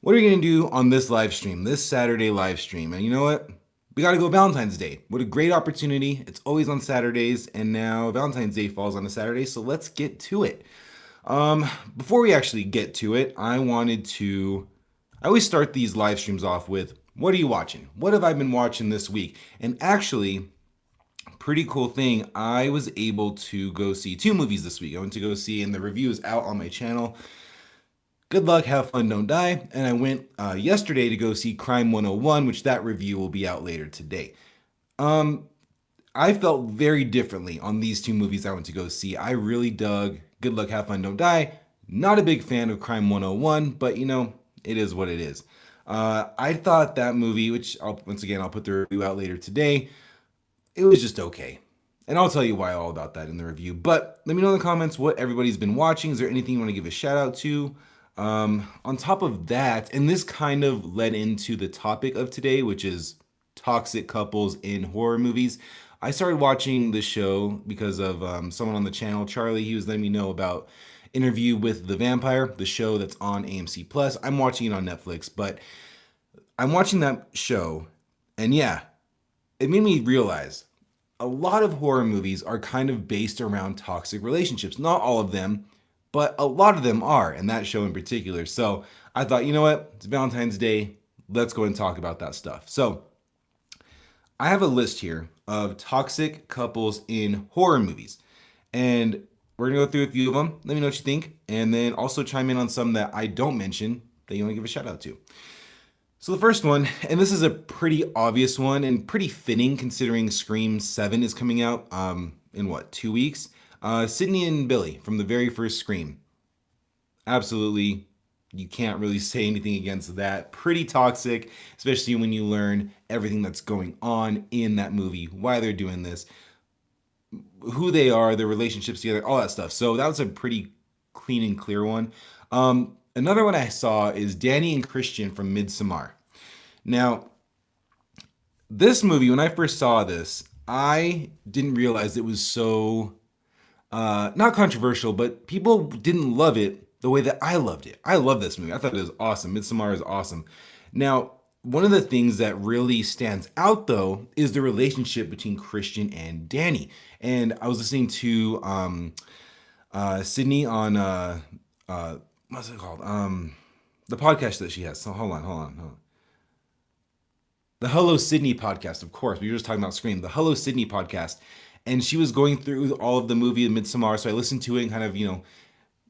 What are you going to do on this live stream, this Saturday live stream? And you know what? We got to go Valentine's Day. What a great opportunity. It's always on Saturdays, and now Valentine's Day falls on a Saturday, so let's get to it. Before we actually get to it, I always start these live streams off with, what are you watching? What have I been watching this week? And actually, pretty cool thing, I was able to go see two movies this week. I went to go see, and the review is out on my channel. Good luck, have fun, don't die. And I went yesterday to go see Crime 101, which that review will be out later today. I felt very differently on these two movies I went to go see. I really dug Good Luck, Have Fun, Don't Die. Not a big fan of Crime 101, but it is what it is. I thought that movie, which once again I'll put the review out later today, it was just okay. And I'll tell you why all about that in the review. But let me know in the comments what everybody's been watching. Is there anything you want to give a shout out to? On top of that, and this kind of led into the topic of today, which is toxic couples in horror movies. I started watching the show because of someone on the channel, Charlie. He was letting me know about Interview with the Vampire, the show that's on AMC Plus. I'm watching it on Netflix, but I'm watching that show, and yeah, it made me realize a lot of horror movies are kind of based around toxic relationships. Not all of them, but a lot of them are, and that show in particular. So I thought, you know what? It's Valentine's Day. Let's go and talk about that stuff. So I have a list here of toxic couples in horror movies. And we're going to go through a few of them. Let me know what you think. And then also chime in on some that I don't mention that you want to give a shout out to. So the first one, and this is a pretty obvious one and pretty fitting considering Scream 7 is coming out in what, 2 weeks? Sidney and Billy from the very first Scream. Absolutely, you can't really say anything against that. Pretty toxic, especially when you learn everything that's going on in that movie, why they're doing this, who they are, their relationships together, all that stuff. So that was a pretty clean and clear one. Another one I saw is Danny and Christian from Midsommar. Now, this movie, when I first saw this, I didn't realize it was so not controversial, but people didn't love it the way that I loved it. I love this movie. I thought it was awesome. Midsommar is awesome. Now, one of the things that really stands out though is the relationship between Christian and Danny. And I was listening to Sydney on what's it called? The podcast that she has. So hold on. The Hello Sydney podcast, of course. We were just talking about Scream. The Hello Sydney podcast. And she was going through all of the movie of Midsommar. So I listened to it and kind of,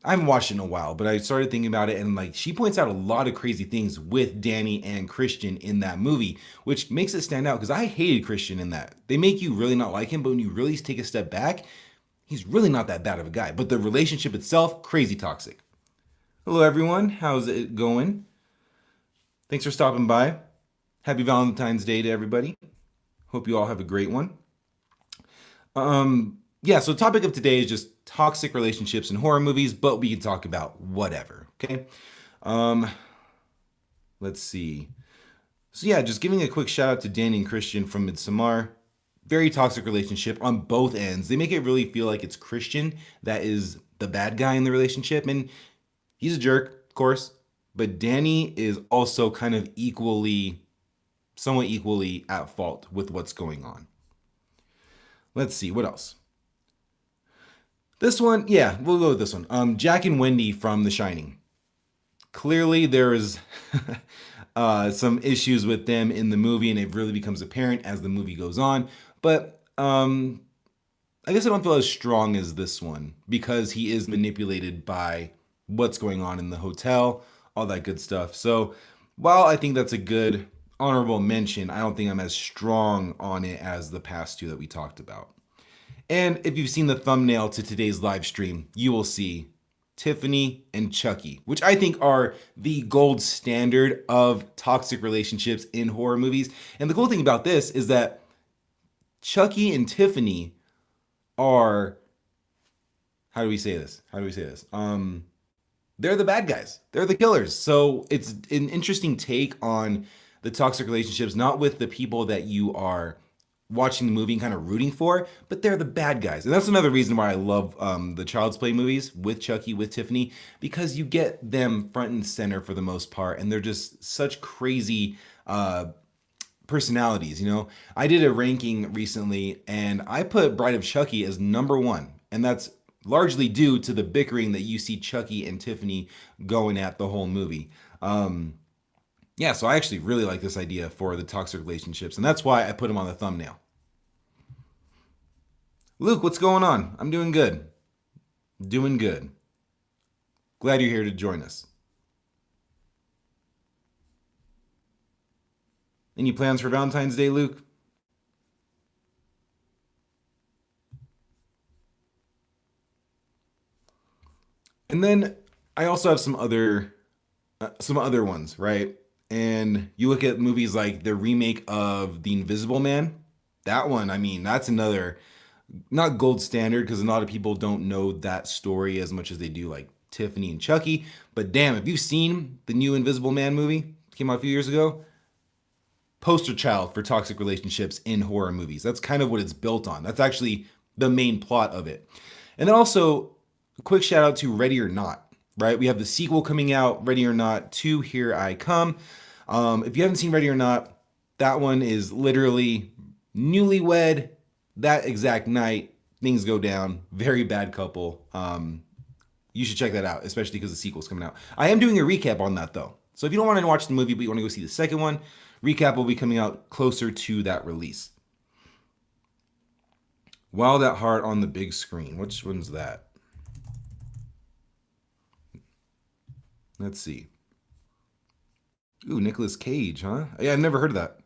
I haven't watched it in a while, but I started thinking about it. And like, she points out a lot of crazy things with Danny and Christian in that movie, which makes it stand out because I hated Christian in that. They make you really not like him, but when you really take a step back, he's really not that bad of a guy. But the relationship itself, crazy toxic. Hello, everyone. How's it going? Thanks for stopping by. Happy Valentine's Day to everybody. Hope you all have a great one. So the topic of today is just toxic relationships in horror movies, but we can talk about whatever, okay? Let's see. So yeah, just giving a quick shout out to Danny and Christian from Midsommar. Very toxic relationship on both ends. They make it really feel like it's Christian that is the bad guy in the relationship, and he's a jerk, of course, but Danny is also kind of somewhat equally at fault with what's going on. Let's see, what else? This one, yeah, we'll go with this one. Jack and Wendy from The Shining. Clearly, there's some issues with them in the movie, and it really becomes apparent as the movie goes on. But I guess I don't feel as strong as this one because he is manipulated by what's going on in the hotel, all that good stuff. So while I think that's a good honorable mention, I don't think I'm as strong on it as the past two that we talked about. And if you've seen the thumbnail to today's live stream, you will see Tiffany and Chucky, which I think are the gold standard of toxic relationships in horror movies. And the cool thing about this is that Chucky and Tiffany are, how do we say this? They're the bad guys. They're the killers. So it's an interesting take on the toxic relationships, not with the people that you are watching the movie and kind of rooting for, but they're the bad guys. And that's another reason why I love the Child's Play movies with Chucky, with Tiffany, because you get them front and center for the most part, and they're just such crazy personalities, you know? I did a ranking recently, and I put Bride of Chucky as number one, and that's largely due to the bickering that you see Chucky and Tiffany going at the whole movie. Yeah, so I actually really like this idea for the toxic relationships, and that's why I put them on the thumbnail. Luke, what's going on? I'm doing good. Doing good. Glad you're here to join us. Any plans for Valentine's Day, Luke? And then I also have some other ones, right? And you look at movies like the remake of The Invisible Man. That one, I mean, that's another not gold standard because a lot of people don't know that story as much as they do like Tiffany and Chucky. But damn, if you've seen the new Invisible Man movie, came out a few years ago, poster child for toxic relationships in horror movies. That's kind of what it's built on. That's actually the main plot of it. And then also, a quick shout out to Ready or Not, right? We have the sequel coming out, Ready or Not 2, Here I Come. If you haven't seen Ready or Not, that one is literally newlywed that exact night. Things go down. Very bad couple. You should check that out, especially because the sequel's coming out. I am doing a recap on that though. So if you don't want to watch the movie, but you want to go see the second one, recap will be coming out closer to that release. Wild at Heart on the big screen. Which one's that? Let's see. Ooh, Nicolas Cage, huh? Yeah, I've never heard of that.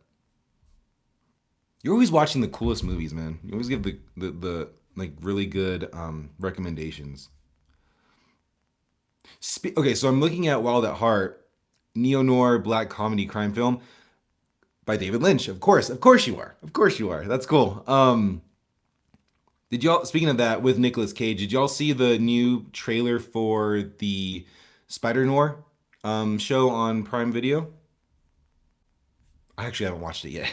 You're always watching the coolest movies, man. You always give the like really good recommendations. Okay, so I'm looking at Wild at Heart, neo noir black comedy crime film by David Lynch. Of course you are. Of course you are. That's cool. Did y'all, speaking of that, with Nicolas Cage, did y'all see the new trailer for the Spider Noir show on Prime Video? I actually haven't watched it yet.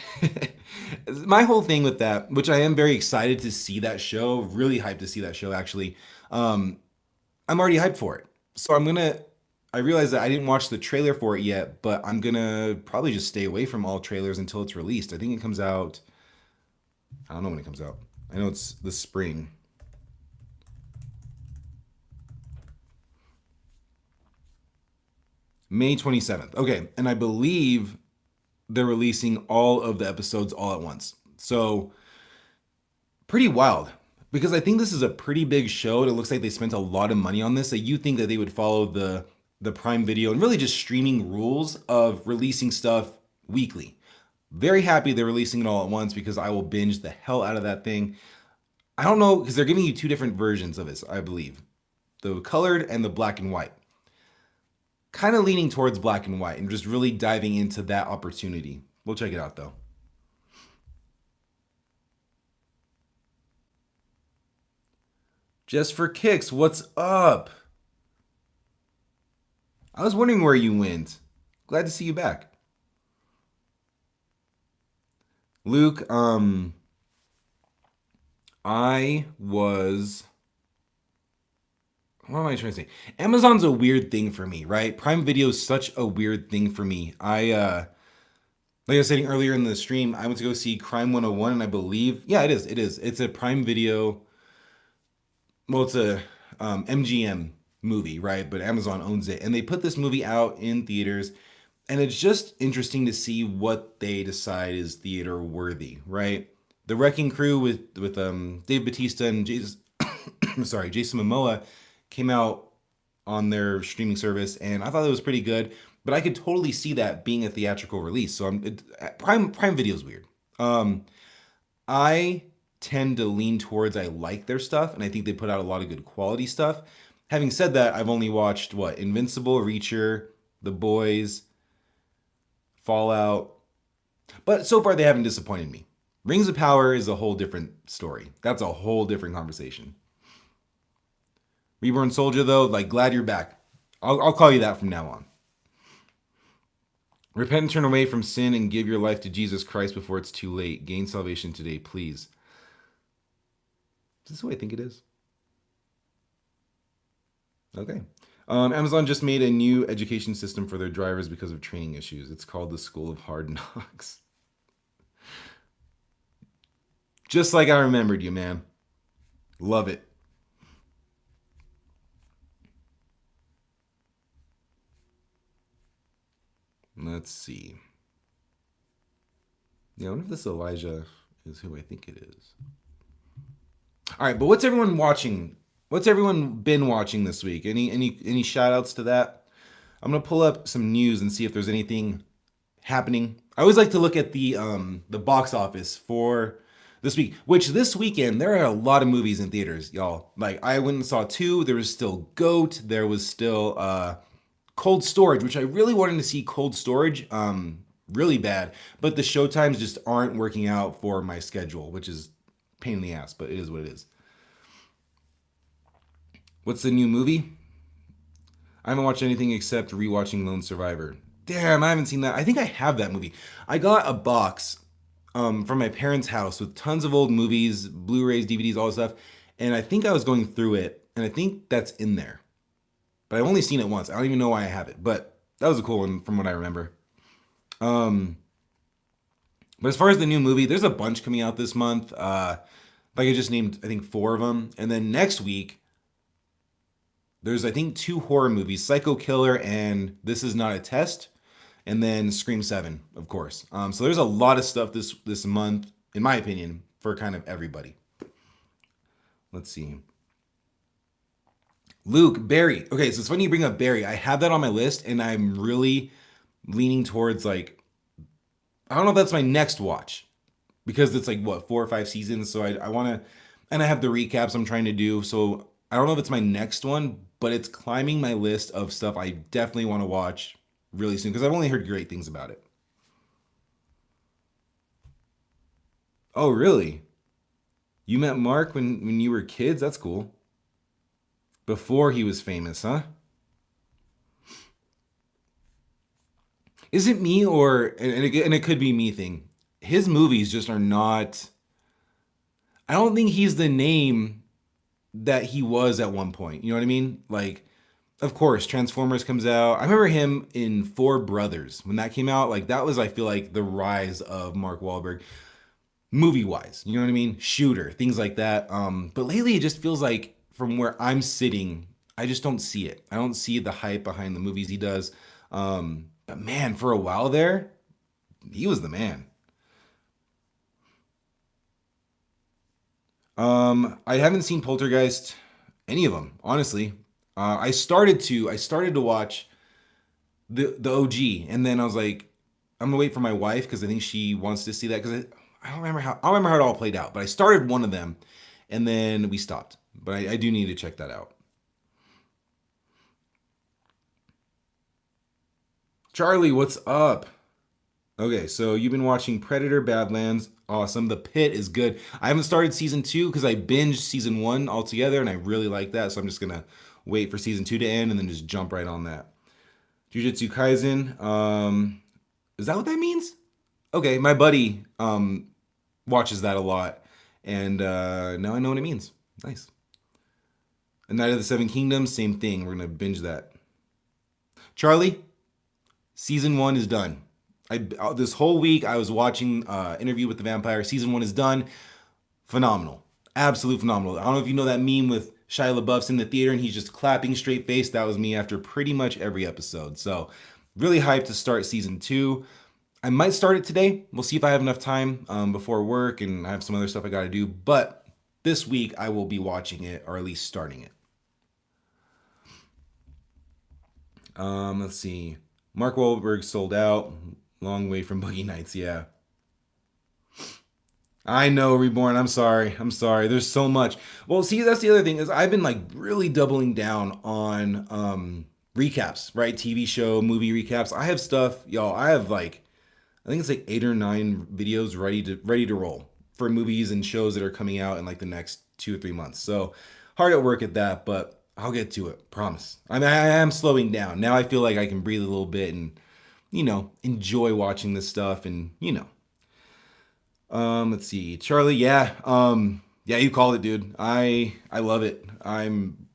My whole thing with that, which I am very excited to see that show, really hyped to see that show actually. I'm already hyped for it. So I realized that I didn't watch the trailer for it yet, but I'm gonna probably just stay away from all trailers until it's released. I think it comes out, I don't know when it comes out. I know it's this spring. May 27th. Okay, and I believe they're releasing all of the episodes all at once. So pretty wild because I think this is a pretty big show. And it looks like they spent a lot of money on this. So you think that they would follow the Prime Video and really just streaming rules of releasing stuff weekly. Very happy they're releasing it all at once because I will binge the hell out of that thing. I don't know because they're giving you two different versions of this, I believe. The colored and the black and white. Kind of leaning towards black and white and just really diving into that opportunity. We'll check it out though. Just for kicks, what's up? I was wondering where you went. Glad to see you back. Luke, I was what am I trying to say? Amazon's a weird thing for me, right? Prime Video is such a weird thing for me. Like I was saying earlier in the stream, I went to go see Crime 101 and I believe, yeah, it is. It's a Prime Video, well, it's a MGM movie, right? But Amazon owns it. And they put this movie out in theaters and it's just interesting to see what they decide is theater worthy, right? The Wrecking Crew with Dave Bautista and Jason, sorry, Jason Momoa came out on their streaming service, and I thought it was pretty good. But I could totally see that being a theatrical release. So Prime Video is weird. I tend to lean towards I like their stuff, and I think they put out a lot of good quality stuff. Having said that, I've only watched what Invincible, Reacher, The Boys, Fallout, but so far they haven't disappointed me. Rings of Power is a whole different story. That's a whole different conversation. Reborn Soldier, though, like, glad you're back. I'll call you that from now on. Repent and turn away from sin and give your life to Jesus Christ before it's too late. Gain salvation today, please. Is this who I think it is? Okay. Amazon just made a new education system for their drivers because of training issues. It's called the School of Hard Knocks. Just like I remembered you, man. Love it. Let's see. Yeah, I wonder if this Elijah is who I think it is. All right, but what's everyone watching? What's everyone been watching this week? Any shout outs to that? I'm gonna pull up some news and see if there's anything happening. I always like to look at the box office for this week, which this weekend there are a lot of movies in theaters, y'all. Like I went and saw two. There was still Goat. There was still Cold Storage, which I really wanted to see Cold Storage really bad, but the showtimes just aren't working out for my schedule, which is pain in the ass, but it is what it is. What's the new movie? I haven't watched anything except rewatching Lone Survivor. Damn, I haven't seen that. I think I have that movie. I got a box from my parents' house with tons of old movies, Blu-rays, DVDs, all this stuff, and I think I was going through it, and I think that's in there. But I've only seen it once. I don't even know why I have it, but that was a cool one from what I remember. Um, but as far as the new movie, there's a bunch coming out this month. Like I just named, I think four of them, and then next week there's I think two horror movies: Psycho Killer and This Is Not a Test, and then Scream 7, of course. So there's a lot of stuff this month, in my opinion, for kind of everybody. Let's see. Luke, Barry. Okay, so it's funny you bring up Barry. I have that on my list, and I'm really leaning towards like I don't know if that's my next watch because it's like what 4 or 5 seasons. So I want to, and I have the recaps I'm trying to do. So I don't know if it's my next one, but it's climbing my list of stuff I definitely want to watch really soon because I've only heard great things about it. Oh, really? You met Mark when you were kids? That's cool. Before he was famous, huh? Is it me or and it could be me thing? His movies just are not. I don't think he's the name that he was at one point. You know what I mean? Like, of course, Transformers comes out. I remember him in Four Brothers when that came out. Like that was, I feel like, the rise of Mark Wahlberg, movie wise. You know what I mean? Shooter, things like that. But lately, it just feels like from where I'm sitting, I just don't see it. I don't see the hype behind the movies he does. But man, for a while there, he was the man. I haven't seen Poltergeist, any of them, honestly. I started to watch the OG, and then I was like, I'm gonna wait for my wife because I think she wants to see that because I don't remember how it all played out. But I started one of them, and then we stopped. But I do need to check that out. Charlie, what's up? Okay, so you've been watching Predator, Badlands. Awesome. The Pit is good. I haven't started season two because I binged season one altogether and I really like that. So I'm just going to wait for season two to end and then just jump right on that. Jujutsu Kaisen. Is that what that means? Okay, my buddy watches that a lot. And now I know what it means. Nice. A Night of the Seven Kingdoms, same thing. We're going to binge that. Charlie, season one is done. This whole week I was watching Interview with the Vampire. Season one is done. Phenomenal, absolute phenomenal. I don't know if you know that meme with Shia LaBeouf's in the theater and he's just clapping straight face. That was me after pretty much every episode. So really hyped to start season two. I might start it today. We'll see if I have enough time before work and I have some other stuff I got to do. But this week I will be watching it or at least starting it. Let's see. Mark Wahlberg sold out. Long way from Boogie Nights, yeah. I know, Reborn. I'm sorry. I'm sorry. There's so much. Well, see, that's the other thing is I've been like really doubling down on recaps, right? TV show, movie recaps. I have stuff, y'all. I have like I think it's like 8 or 9 videos ready to roll for movies and shows that are coming out in like the next 2 or 3 months. So hard at work at that, but I'll get to it. Promise. I mean, I am slowing down now. I feel like I can breathe a little bit and enjoy watching this stuff and. Let's see. Charlie, yeah. Yeah, you called it, dude. I love it. I'm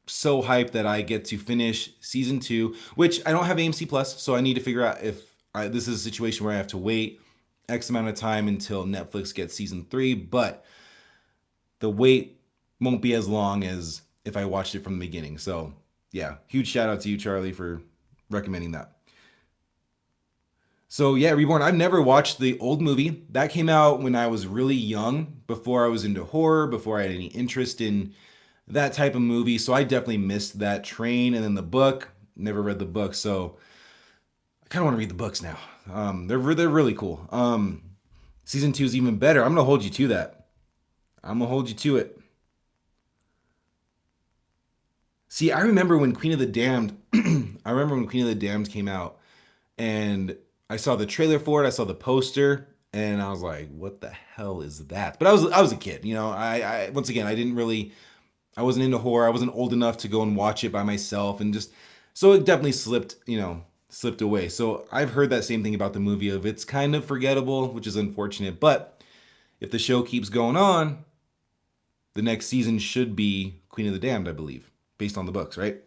so hyped that I get to finish season 2, which I don't have AMC Plus, so I need to figure out if this is a situation where I have to wait X amount of time until Netflix gets season 3, but the wait won't be as long as if I watched it from the beginning. So, yeah, huge shout out to you, Charlie, for recommending that. So yeah, Reborn. I've never watched the old movie. That came out when I was really young, before I was into horror, before I had any interest in that type of movie. So I definitely missed that train. And then the book, never read the book. So I kind of want to read the books now. They're really cool. Season 2 is even better. I'm gonna hold you to that. I'm gonna hold you to it. See, I remember when Queen of the Damned. I remember when Queen of the Damned came out, and I saw the trailer for it. I saw the poster, and I was like, "What the hell is that?" But I was a kid, you know. I once again, I wasn't into horror. I wasn't old enough to go and watch it by myself, and just so it definitely slipped away. So I've heard that same thing about the movie of it's kind of forgettable, which is unfortunate. But if the show keeps going on, the next season should be Queen of the Damned, I believe, based on the books, right?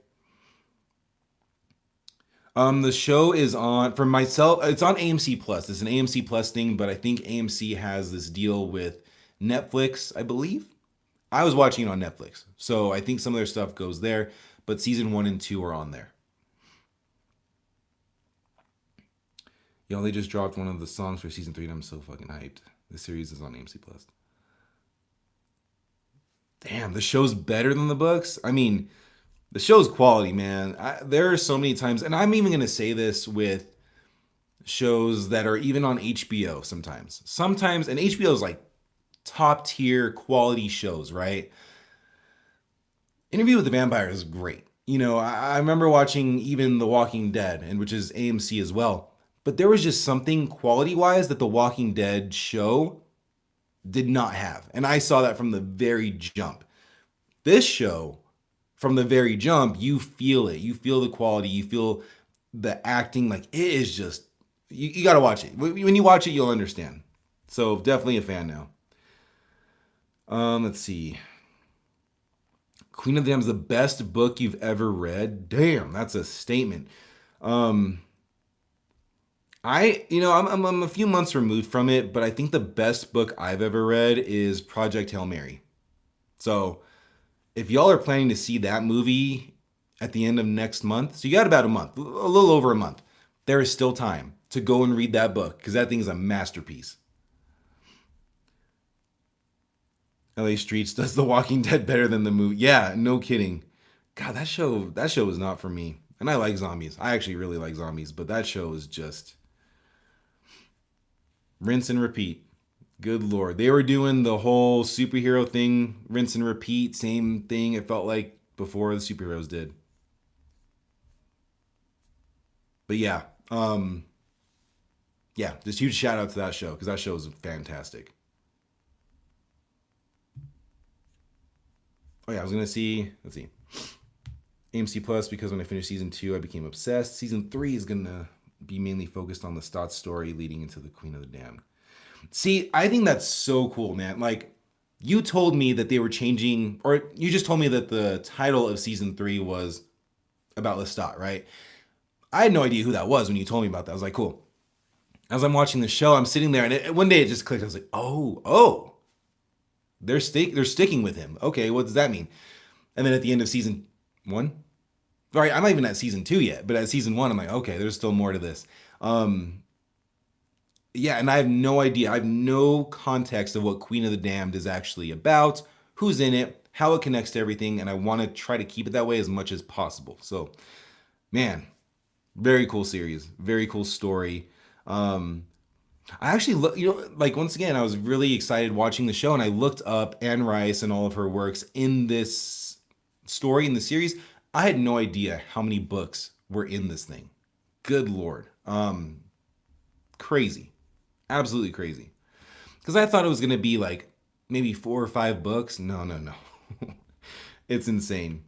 The show is on for myself. It's on AMC Plus. It's an AMC Plus thing, but I think AMC has this deal with Netflix, I believe. I was watching it on Netflix, so I think some of their stuff goes there. But season 1 and 2 are on there. Yo, they just dropped one of the songs for season 3, and I'm so fucking hyped. The series is on AMC Plus. Damn, the show's better than the books. I mean, the show's quality, man. There are so many times, and I'm even gonna say this with shows that are even on HBO sometimes. Sometimes, and HBO is like top tier quality shows, right? Interview with the Vampire is great. I remember watching even The Walking Dead, and which is AMC as well. But there was just something quality wise that The Walking Dead show did not have. And I saw that from the very jump. This show, from the very jump, you feel it. You feel the quality. You feel the acting. Like, it is just, you got to watch it. When you watch it, you'll understand. So definitely a fan now. Let's see. Queen of the Damned is the best book you've ever read. Damn, that's a statement. I'm a few months removed from it, but I think the best book I've ever read is Project Hail Mary. So if y'all are planning to see that movie at the end of next month, so you got about a month, a little over a month, there is still time to go and read that book because that thing is a masterpiece. LA Streets does The Walking Dead better than the movie. Yeah, no kidding. God, that show was not for me. And I like zombies. I actually really like zombies, but that show is just rinse and repeat. Good Lord. They were doing the whole superhero thing, rinse and repeat, same thing it felt like before the superheroes did. But yeah, just huge shout out to that show because that show is fantastic. Oh yeah, I was gonna see. Let's see. AMC Plus because when I finished season 2, I became obsessed. Season 3 is gonna be mainly focused on the Stott story leading into the Queen of the Damned. See, I think that's so cool, man. Like, you told me that they were changing, or you just told me that the title of season 3 was about Lestat, right? I had no idea who that was when you told me about that. I was like, cool. As I'm watching the show, I'm sitting there, and one day it just clicked. I was like, oh, they're sticking with him. Okay, what does that mean? And then at the end of season 1, right? I'm not even at season 2 yet, but at season 1, I'm like, okay, there's still more to this. Yeah, and I have no idea. I have no context of what Queen of the Damned is actually about, who's in it, how it connects to everything, and I want to try to keep it that way as much as possible. So, man, very cool series, very cool story. I actually look, like once again, I was really excited watching the show, and I looked up Anne Rice and all of her works in this story in the series. I had no idea how many books were in this thing. Good Lord, crazy, absolutely crazy. Because I thought it was gonna be like maybe 4 or 5 books. No, no, no, it's insane.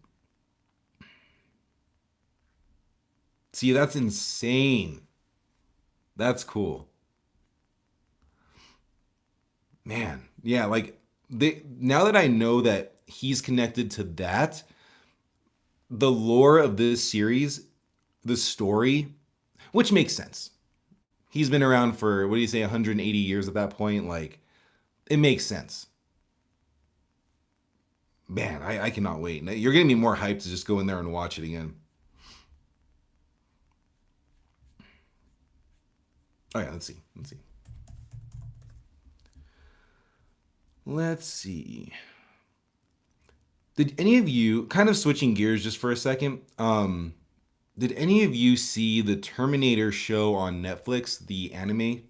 See, that's insane. That's cool. Man, yeah, like they now that I know that he's connected to that, the lore of this series, the story, which makes sense. He's been around for what do you say 180 years at that point, like it makes sense. Man, I cannot wait. You're getting me more hyped to just go in there and watch it again. Oh yeah, let's see. Let's see. Let's see. Did any of you kind of switching gears just for a second? Did any of you see the Terminator show on Netflix, the anime?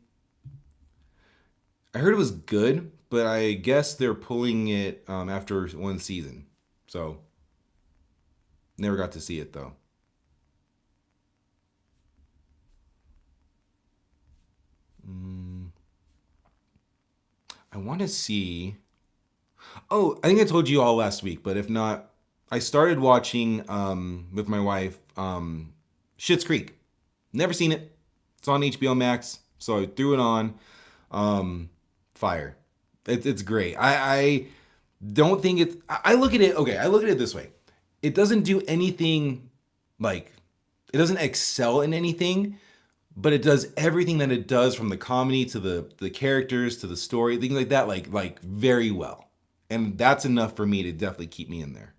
I heard it was good, but I guess they're pulling it after one season. So never got to see it though. Mm, I want to see. Oh, I think I told you all last week, but if not, I started watching with my wife Schitt's Creek. Never seen it. It's on HBO Max, so I threw it on. Fire. It's great. I don't think it's. I look at it. Okay, I look at it this way. It doesn't do anything like it doesn't excel in anything, but it does everything that it does from the comedy to the characters to the story, things like that, like very well. And that's enough for me to definitely keep me in there.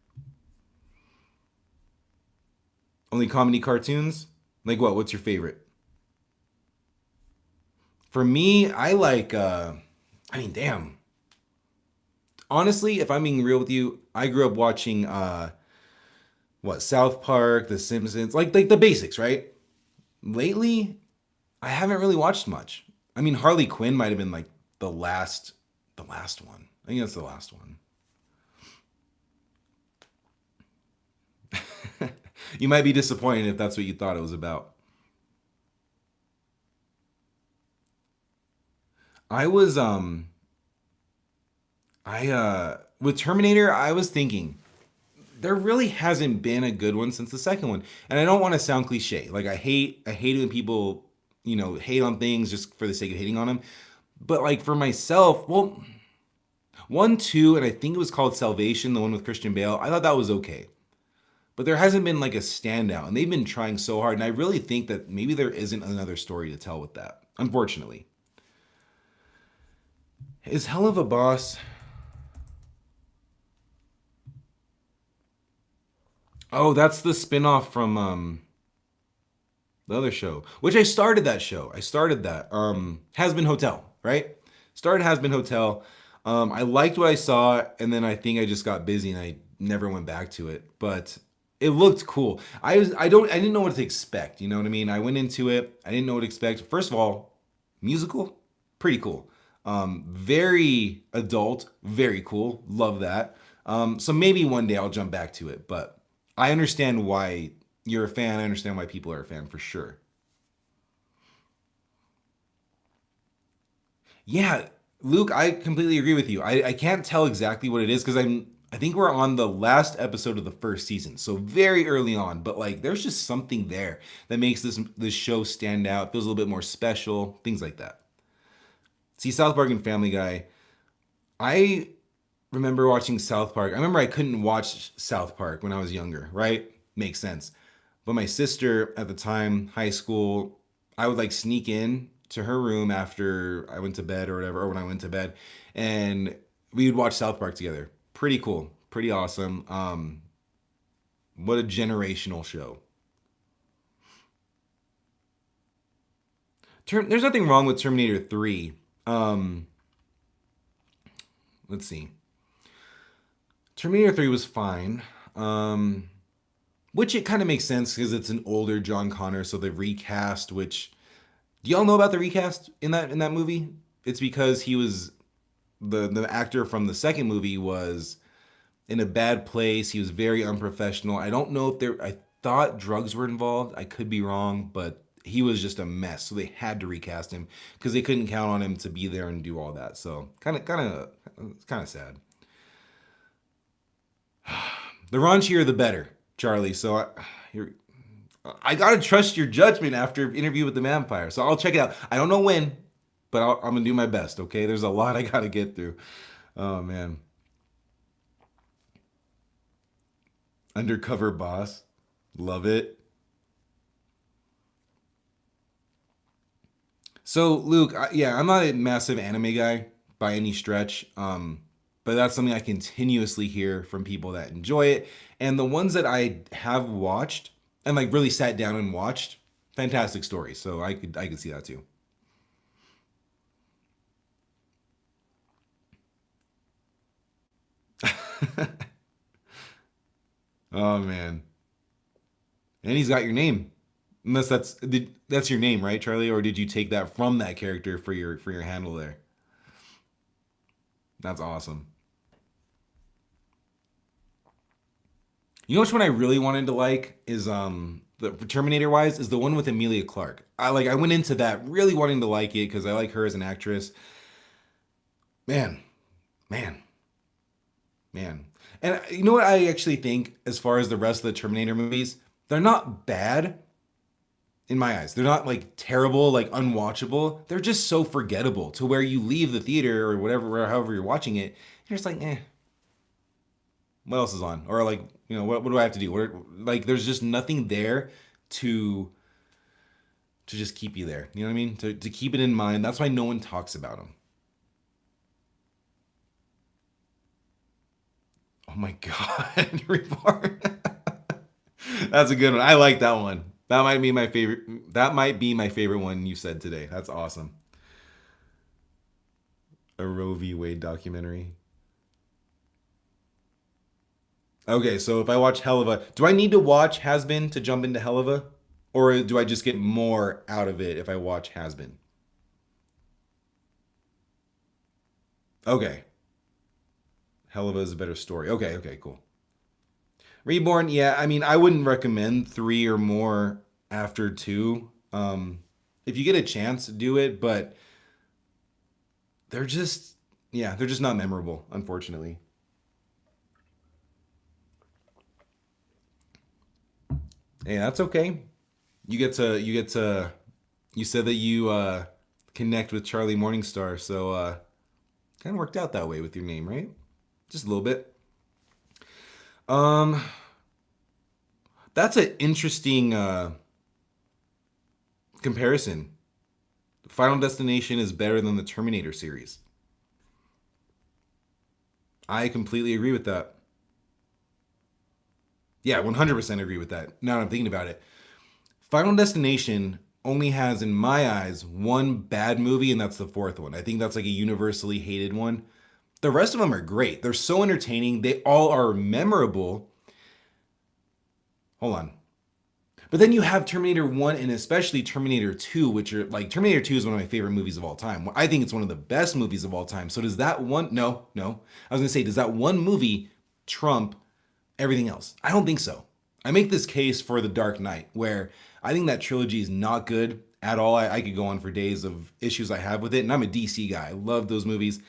Only comedy cartoons? Like what? What's your favorite? For me, I like I mean, damn. Honestly, if I'm being real with you, I grew up watching what, South Park, The Simpsons, like the basics, right? Lately, I haven't really watched much. I mean, Harley Quinn might have been like the last one. I think that's the last one. You might be disappointed if that's what you thought it was about. I was I with Terminator, I was thinking there really hasn't been a good one since the second one. And I don't want to sound cliche. Like I hate when people, hate on things just for the sake of hating on them. But like for myself, well, one, two, and I think it was called Salvation, the one with Christian Bale. I thought that was okay. But there hasn't been like a standout, and they've been trying so hard. And I really think that maybe there isn't another story to tell with that. Unfortunately, is Hell of a Boss? Oh, that's the spinoff from the other show, which I started that show. I started that. Has Been Hotel, right? Started Has Been Hotel. I liked what I saw, and then I think I just got busy and I never went back to it. But it looked cool. I didn't know what to expect. You know what I mean? I went into it. I didn't know what to expect. First of all, musical, pretty cool. Very adult, very cool. Love that. So maybe one day I'll jump back to it, but I understand why you're a fan. I understand why people are a fan for sure. Yeah, Luke, I completely agree with you. I can't tell exactly what it is because I think we're on the last episode of the first season, so very early on. But like, there's just something there that makes this show stand out. Feels a little bit more special. Things like that. See, South Park and Family Guy. I remember watching South Park. I remember I couldn't watch South Park when I was younger. Right? Makes sense. But my sister at the time, high school, I would like sneak in to her room after I went to bed or whatever, or when I went to bed, and we would watch South Park together. Pretty cool, pretty awesome. What a generational show. There's nothing wrong with Terminator 3. Um, let's see. Terminator 3 was fine. Which it kind of makes sense because it's an older John Connor, so the recast, which do y'all know about the recast in that movie? It's because he was the actor from the second movie was in a bad place. He was very unprofessional. I don't know if there. I thought drugs were involved. I could be wrong, but he was just a mess. So they had to recast him because they couldn't count on him to be there and do all that. So it's kind of sad. The raunchier, the better, Charlie. So you're I gotta trust your judgment after Interview with the Vampire, so I'll check it out. I don't know when, but I'm gonna do my best. Okay, there's a lot I gotta get through. Oh man, Undercover Boss, love it. So Luke, yeah, I'm not a massive anime guy by any stretch, but that's something I continuously hear from people that enjoy it, and the ones that I have watched and like really sat down and watched, fantastic stories. So I could see that too. Oh man, and he's got your name. Unless that's your name, right, Charlie? Or did you take that from that character for your handle there? That's awesome. You know which one I really wanted to like is the Terminator wise is the one with Emilia Clarke. I went into that really wanting to like it because I like her as an actress. Man, man, man. And you know what I actually think as far as the rest of the Terminator movies, they're not bad in my eyes. They're not like terrible, like unwatchable. They're just so forgettable to where you leave the theater or whatever, however you're watching it, you're just like, what else is on? Or like, what do I have to do? Like, there's just nothing there to to just keep you there. You know what I mean? To keep it in mind. That's why no one talks about them. Oh my god, Reborn. That's a good one. I like that one. That might be my favorite. That might be my favorite one you said today. That's awesome. A Roe v. Wade documentary. Okay, so if I watch Helva, do I need to watch Has Been to jump into Helva? Or do I just get more out of it if I watch Has Been? Okay. Helva is a better story. Okay, okay, cool. Reborn, yeah, I mean, I wouldn't recommend three or more after two. If you get a chance, do it, but they're just, yeah, they're just not memorable, unfortunately. Hey, that's okay. You said that you connect with Charlie Morningstar, so kind of worked out that way with your name, right? Just a little bit. Um, that's an interesting comparison. Final Destination is better than the Terminator series. I completely agree with that. Yeah, 100% agree with that. Now that I'm thinking about it, Final Destination only has, in my eyes, one bad movie, and that's the fourth one. I think that's like a universally hated one. The rest of them are great. They're so entertaining. They all are memorable. Hold on. But then you have Terminator 1 and especially Terminator 2, which are like Terminator 2 is one of my favorite movies of all time. I think it's one of the best movies of all time. So does that one no, no. I was going to say does that one movie trump everything else? I don't think so. I make this case for The Dark Knight where I think that trilogy is not good at all. I could go on for days of issues I have with it, and I'm a DC guy. I love those movies.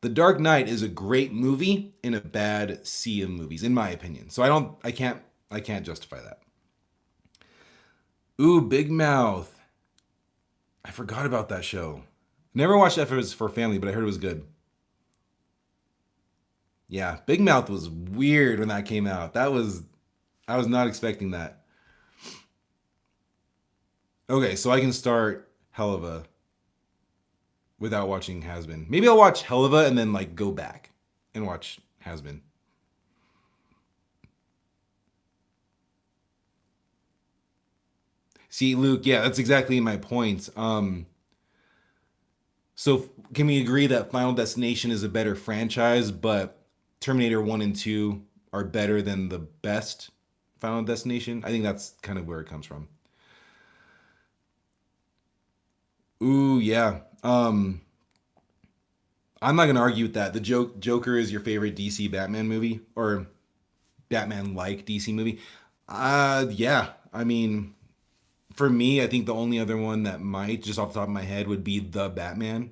The Dark Knight is a great movie in a bad sea of movies, in my opinion. So I can't justify that. Ooh, Big Mouth. I forgot about that show. Never watched that if it was for family, but I heard it was good. Yeah, Big Mouth was weird when that came out. I was not expecting that. Okay, so I can start Helluva without watching Has Been. Maybe I'll watch Helluva and then like go back and watch Has Been. See, Luke, yeah, that's exactly my point. So can we agree that Final Destination is a better franchise, but Terminator 1 and 2 are better than the best Final Destination? I think that's kind of where it comes from. Ooh, yeah. I'm not going to argue with that. The Joker is your favorite DC Batman movie or Batman like DC movie. Yeah. I mean, for me, I think the only other one that might, just off the top of my head, would be The Batman.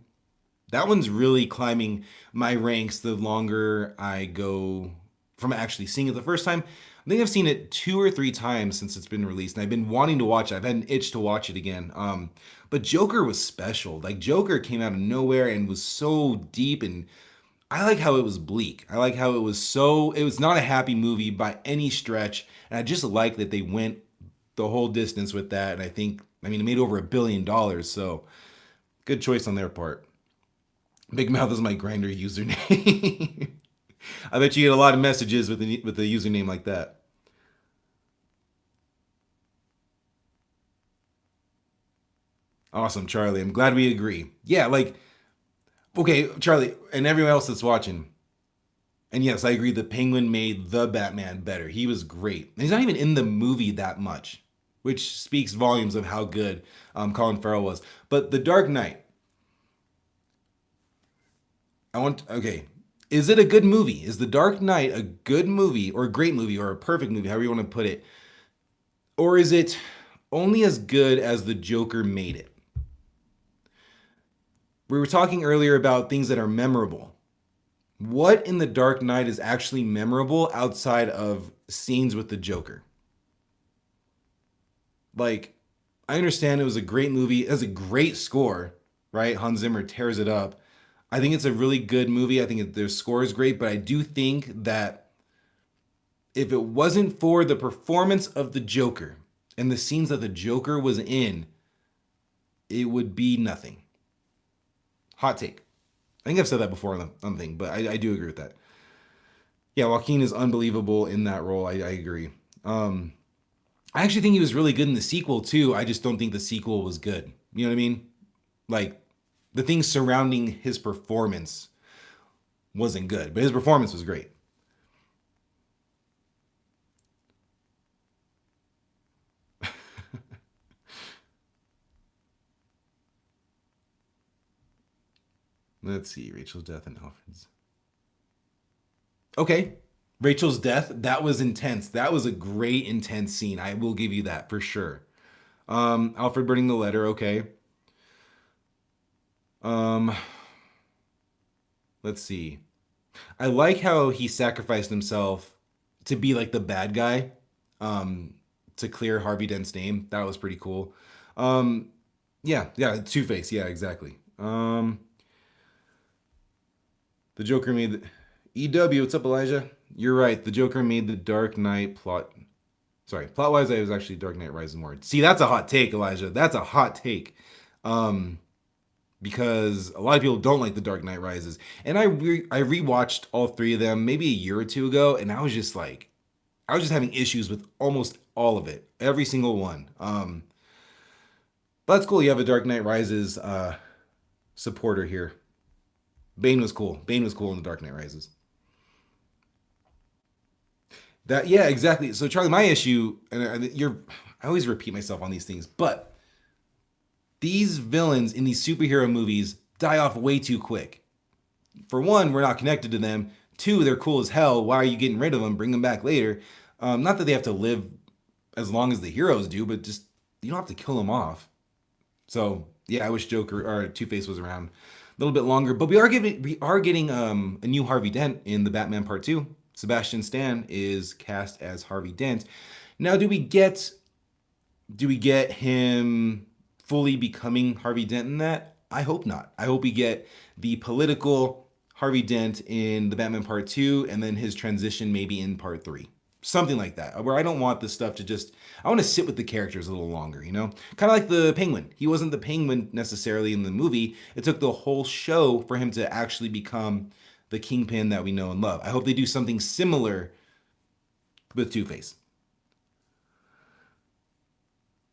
That one's really climbing my ranks the longer I go from actually seeing it the first time. I think I've seen it 2 or 3 times since it's been released, and I've been wanting to watch it. I've had an itch to watch it again. But Joker was special. Like Joker came out of nowhere and was so deep, and I like how it was bleak. I like how it was so. It was not a happy movie by any stretch, and I just like that they went the whole distance with that. And I mean, it made over $1 billion, so good choice on their part. Big Mouth is my grinder username. I bet you get a lot of messages with the username like that. Awesome, Charlie. I'm glad we agree. Yeah, like okay, Charlie, and everyone else that's watching. And yes, I agree. The Penguin made the Batman better. He was great. And he's not even in the movie that much, which speaks volumes of how good Colin Farrell was. But The Dark Knight, okay. Is it a good movie? Is The Dark Knight a good movie or a great movie or a perfect movie, however you want to put it? Or is it only as good as the Joker made it? We were talking earlier about things that are memorable. What in The Dark Knight is actually memorable outside of scenes with the Joker? Like, I understand it was a great movie. It has a great score, right? Hans Zimmer tears it up. I think it's a really good movie. I think their score is great, but I do think that if it wasn't for the performance of the Joker and the scenes that the Joker was in, it would be nothing. Hot take. I think I've said that before on the thing, but I do agree with that. Yeah, Joaquin is unbelievable in that role. I agree. I actually think he was really good in the sequel too. I just don't think the sequel was good. You know what I mean? Like the things surrounding his performance wasn't good, but his performance was great. Let's see, Rachel's death and Alfred's. Okay, Rachel's death, that was intense. That was a great intense scene. I will give you that for sure. Alfred burning the letter, okay. Um, let's see. I like how he sacrificed himself to be like the bad guy, to clear Harvey Dent's name. That was pretty cool. Um, yeah, Two Face. Yeah, exactly. The Joker made the EW. What's up, Elijah? You're right. The Joker made the Dark Knight plot. Sorry, plot wise, I was actually Dark Knight Rises more. See, that's a hot take, Elijah. That's a hot take. Um, because a lot of people don't like the Dark Knight Rises, and I rewatched all three of them maybe a year or two ago, and I was just having issues with almost all of it, every single one. But that's cool. You have a Dark Knight Rises supporter here. Bane was cool. Bane was cool in the Dark Knight Rises. That yeah, exactly. So Charlie, my issue, and I always repeat myself on these things, but these villains in these superhero movies die off way too quick. For one, we're not connected to them. Two, they're cool as hell. Why are you getting rid of them? Bring them back later. Not that they have to live as long as the heroes do, but just you don't have to kill them off. So yeah, I wish Joker or Two Face was around a little bit longer. But we are getting a new Harvey Dent in the Batman Part Two. Sebastian Stan is cast as Harvey Dent. Now, do we get him fully becoming Harvey Dent in that? I hope not. I hope we get the political Harvey Dent in the Batman Part 2 and then his transition maybe in Part 3. Something like that, where I don't want this stuff to just, I want to sit with the characters a little longer, you know? Kind of like the Penguin. He wasn't the Penguin necessarily in the movie. It took the whole show for him to actually become the Kingpin that we know and love. I hope they do something similar with Two-Face.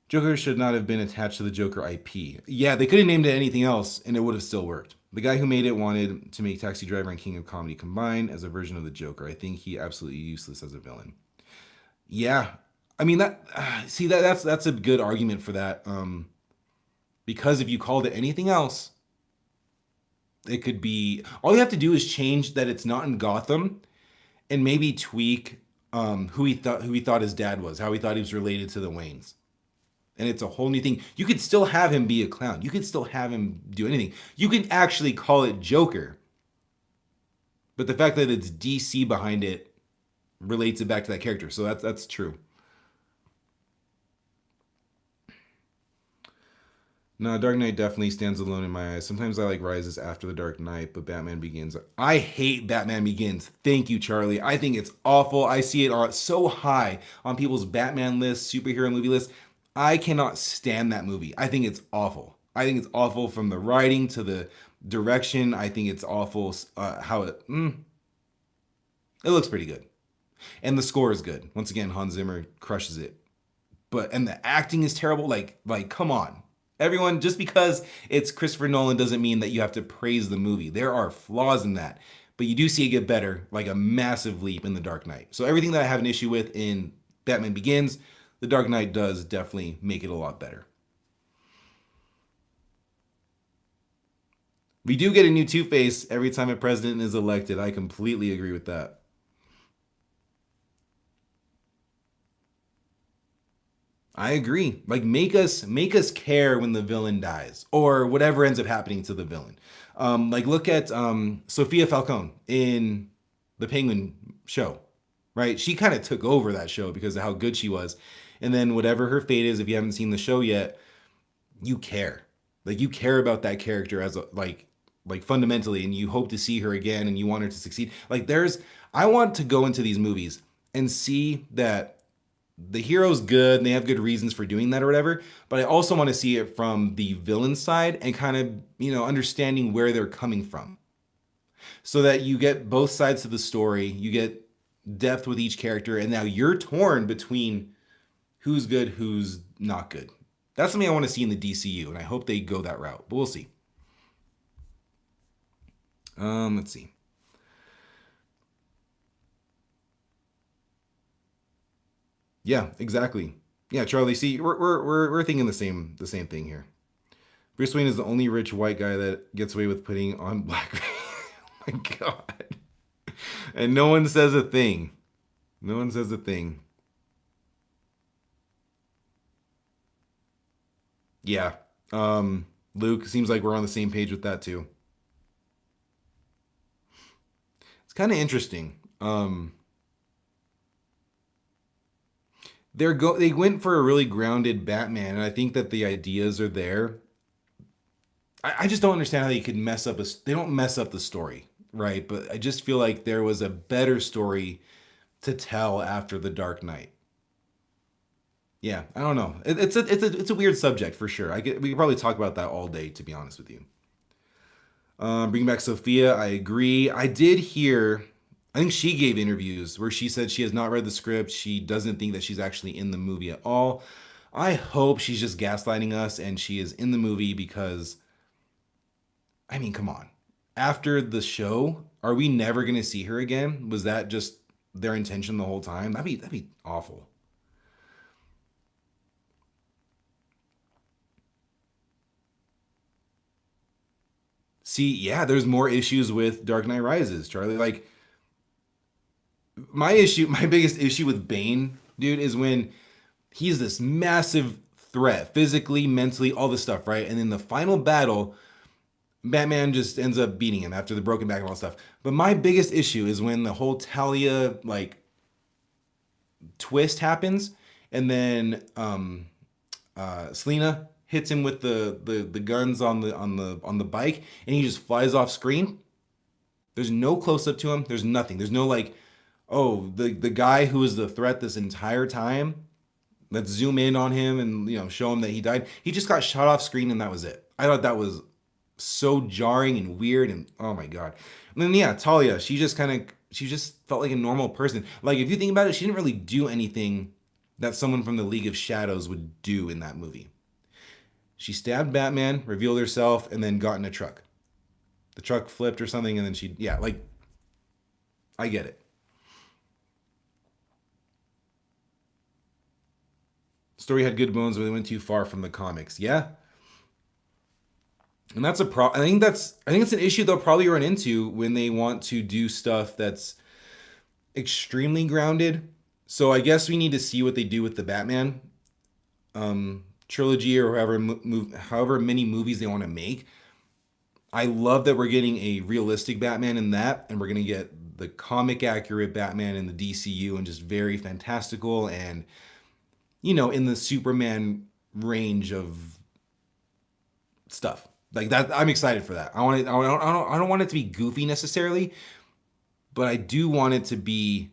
Joker should not have been attached to the Joker IP. Yeah, they could have named it anything else and it would have still worked. The guy who made it wanted to make Taxi Driver and King of Comedy combined as a version of the Joker. I think he absolutely useless as a villain. Yeah, I mean that. See that's a good argument for that. Because if you called it anything else, it could be. All you have to do is change that it's not in Gotham, and maybe tweak who he thought his dad was, how he thought he was related to the Waynes, and it's a whole new thing. You could still have him be a clown. You could still have him do anything. You can actually call it Joker. But the fact that it's DC behind it, relates it back to that character. So that's true. No, Dark Knight definitely stands alone in my eyes. Sometimes I like Rises after the Dark Knight, but Batman Begins. I hate Batman Begins. Thank you, Charlie. I think it's awful. I see it so high on people's Batman lists, superhero movie lists. I cannot stand that movie. I think it's awful. I think it's awful from the writing to the direction. I think it's awful how it looks pretty good. And the score is good. Once again, Hans Zimmer crushes it. But and the acting is terrible. Like come on. Everyone, just because it's Christopher Nolan doesn't mean that you have to praise the movie. There are flaws in that. But you do see it get better, like a massive leap in The Dark Knight. So everything that I have an issue with in Batman Begins, The Dark Knight does definitely make it a lot better. We do get a new Two-Face every time a president is elected. I completely agree with that. I agree. Like make us care when the villain dies or whatever ends up happening to the villain. Like look at Sophia Falcone in the Penguin show, right? She kind of took over that show because of how good she was. And then whatever her fate is, if you haven't seen the show yet, you care. Like you care about that character as a like fundamentally, and you hope to see her again, and you want her to succeed. Like I want to go into these movies and see that the hero's good and they have good reasons for doing that or whatever, but I also want to see it from the villain side and kind of, understanding where they're coming from. So that you get both sides to the story, you get depth with each character, and now you're torn between who's good, who's not good. That's something I want to see in the DCU, and I hope they go that route, but we'll see. Let's see. Yeah, exactly. Yeah, Charlie. See, we're thinking the same thing here. Bruce Wayne is the only rich white guy that gets away with putting on black. Oh my god! And no one says a thing. No one says a thing. Yeah. Luke, seems like we're on the same page with that too. It's kind of interesting. They went for a really grounded Batman, and I think that the ideas are there. I just don't understand how they could mess up they don't mess up the story, right? But I just feel like there was a better story to tell after the Dark Knight. Yeah, I don't know. It's a weird subject for sure. We could probably talk about that all day, to be honest with you. Bring back Sophia. I agree. I did hear. I think she gave interviews where she said she has not read the script. She doesn't think that she's actually in the movie at all. I hope she's just gaslighting us and she is in the movie because, I mean, come on. After the show, are we never going to see her again? Was that just their intention the whole time? That'd be awful. See, yeah, there's more issues with Dark Knight Rises, Charlie. Like my biggest issue with Bane, dude, is when he's this massive threat, physically, mentally, all this stuff, right? And in the final battle, Batman just ends up beating him after the broken back and all that stuff. But my biggest issue is when the whole Talia twist happens, and then Selena hits him with the guns on the bike, and he just flies off screen. There's no close up to him. There's nothing. There's no oh, the guy who was the threat this entire time. Let's zoom in on him and show him that he died. He just got shot off screen and that was it. I thought that was so jarring and weird and oh my god. And then yeah, Talia, she just felt like a normal person. Like if you think about it, she didn't really do anything that someone from the League of Shadows would do in that movie. She stabbed Batman, revealed herself, and then got in a truck. The truck flipped or something, and then I get it. Story had good bones, but they went too far from the comics. Yeah, and that's a pro. I think it's an issue they'll probably run into when they want to do stuff that's extremely grounded. So I guess we need to see what they do with the Batman trilogy or however many movies they want to make. I love that we're getting a realistic Batman in that, and we're gonna get the comic accurate Batman in the DCU and just very fantastical and in the Superman range of stuff. Like that, I'm excited for that. I want it. I don't want it to be goofy necessarily, but I do want it to be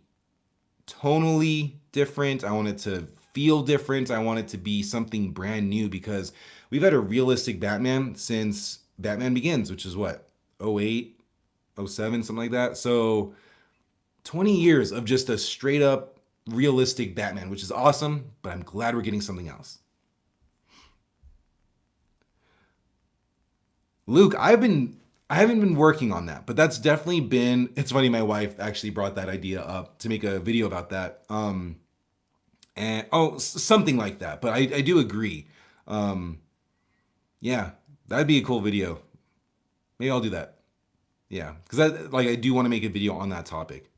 tonally different. I want it to feel different. I want it to be something brand new because we've had a realistic Batman since Batman Begins, which is what, 08, 07, something like that. So 20 years of just a straight up realistic Batman, which is awesome, but I'm glad we're getting something else. Luke, I haven't been working on that, but that's definitely been. It's funny, my wife actually brought that idea up to make a video about that. And something like that. But I do agree. Um, yeah, that'd be a cool video. Maybe I'll do that. Yeah, because I do want to make a video on that topic.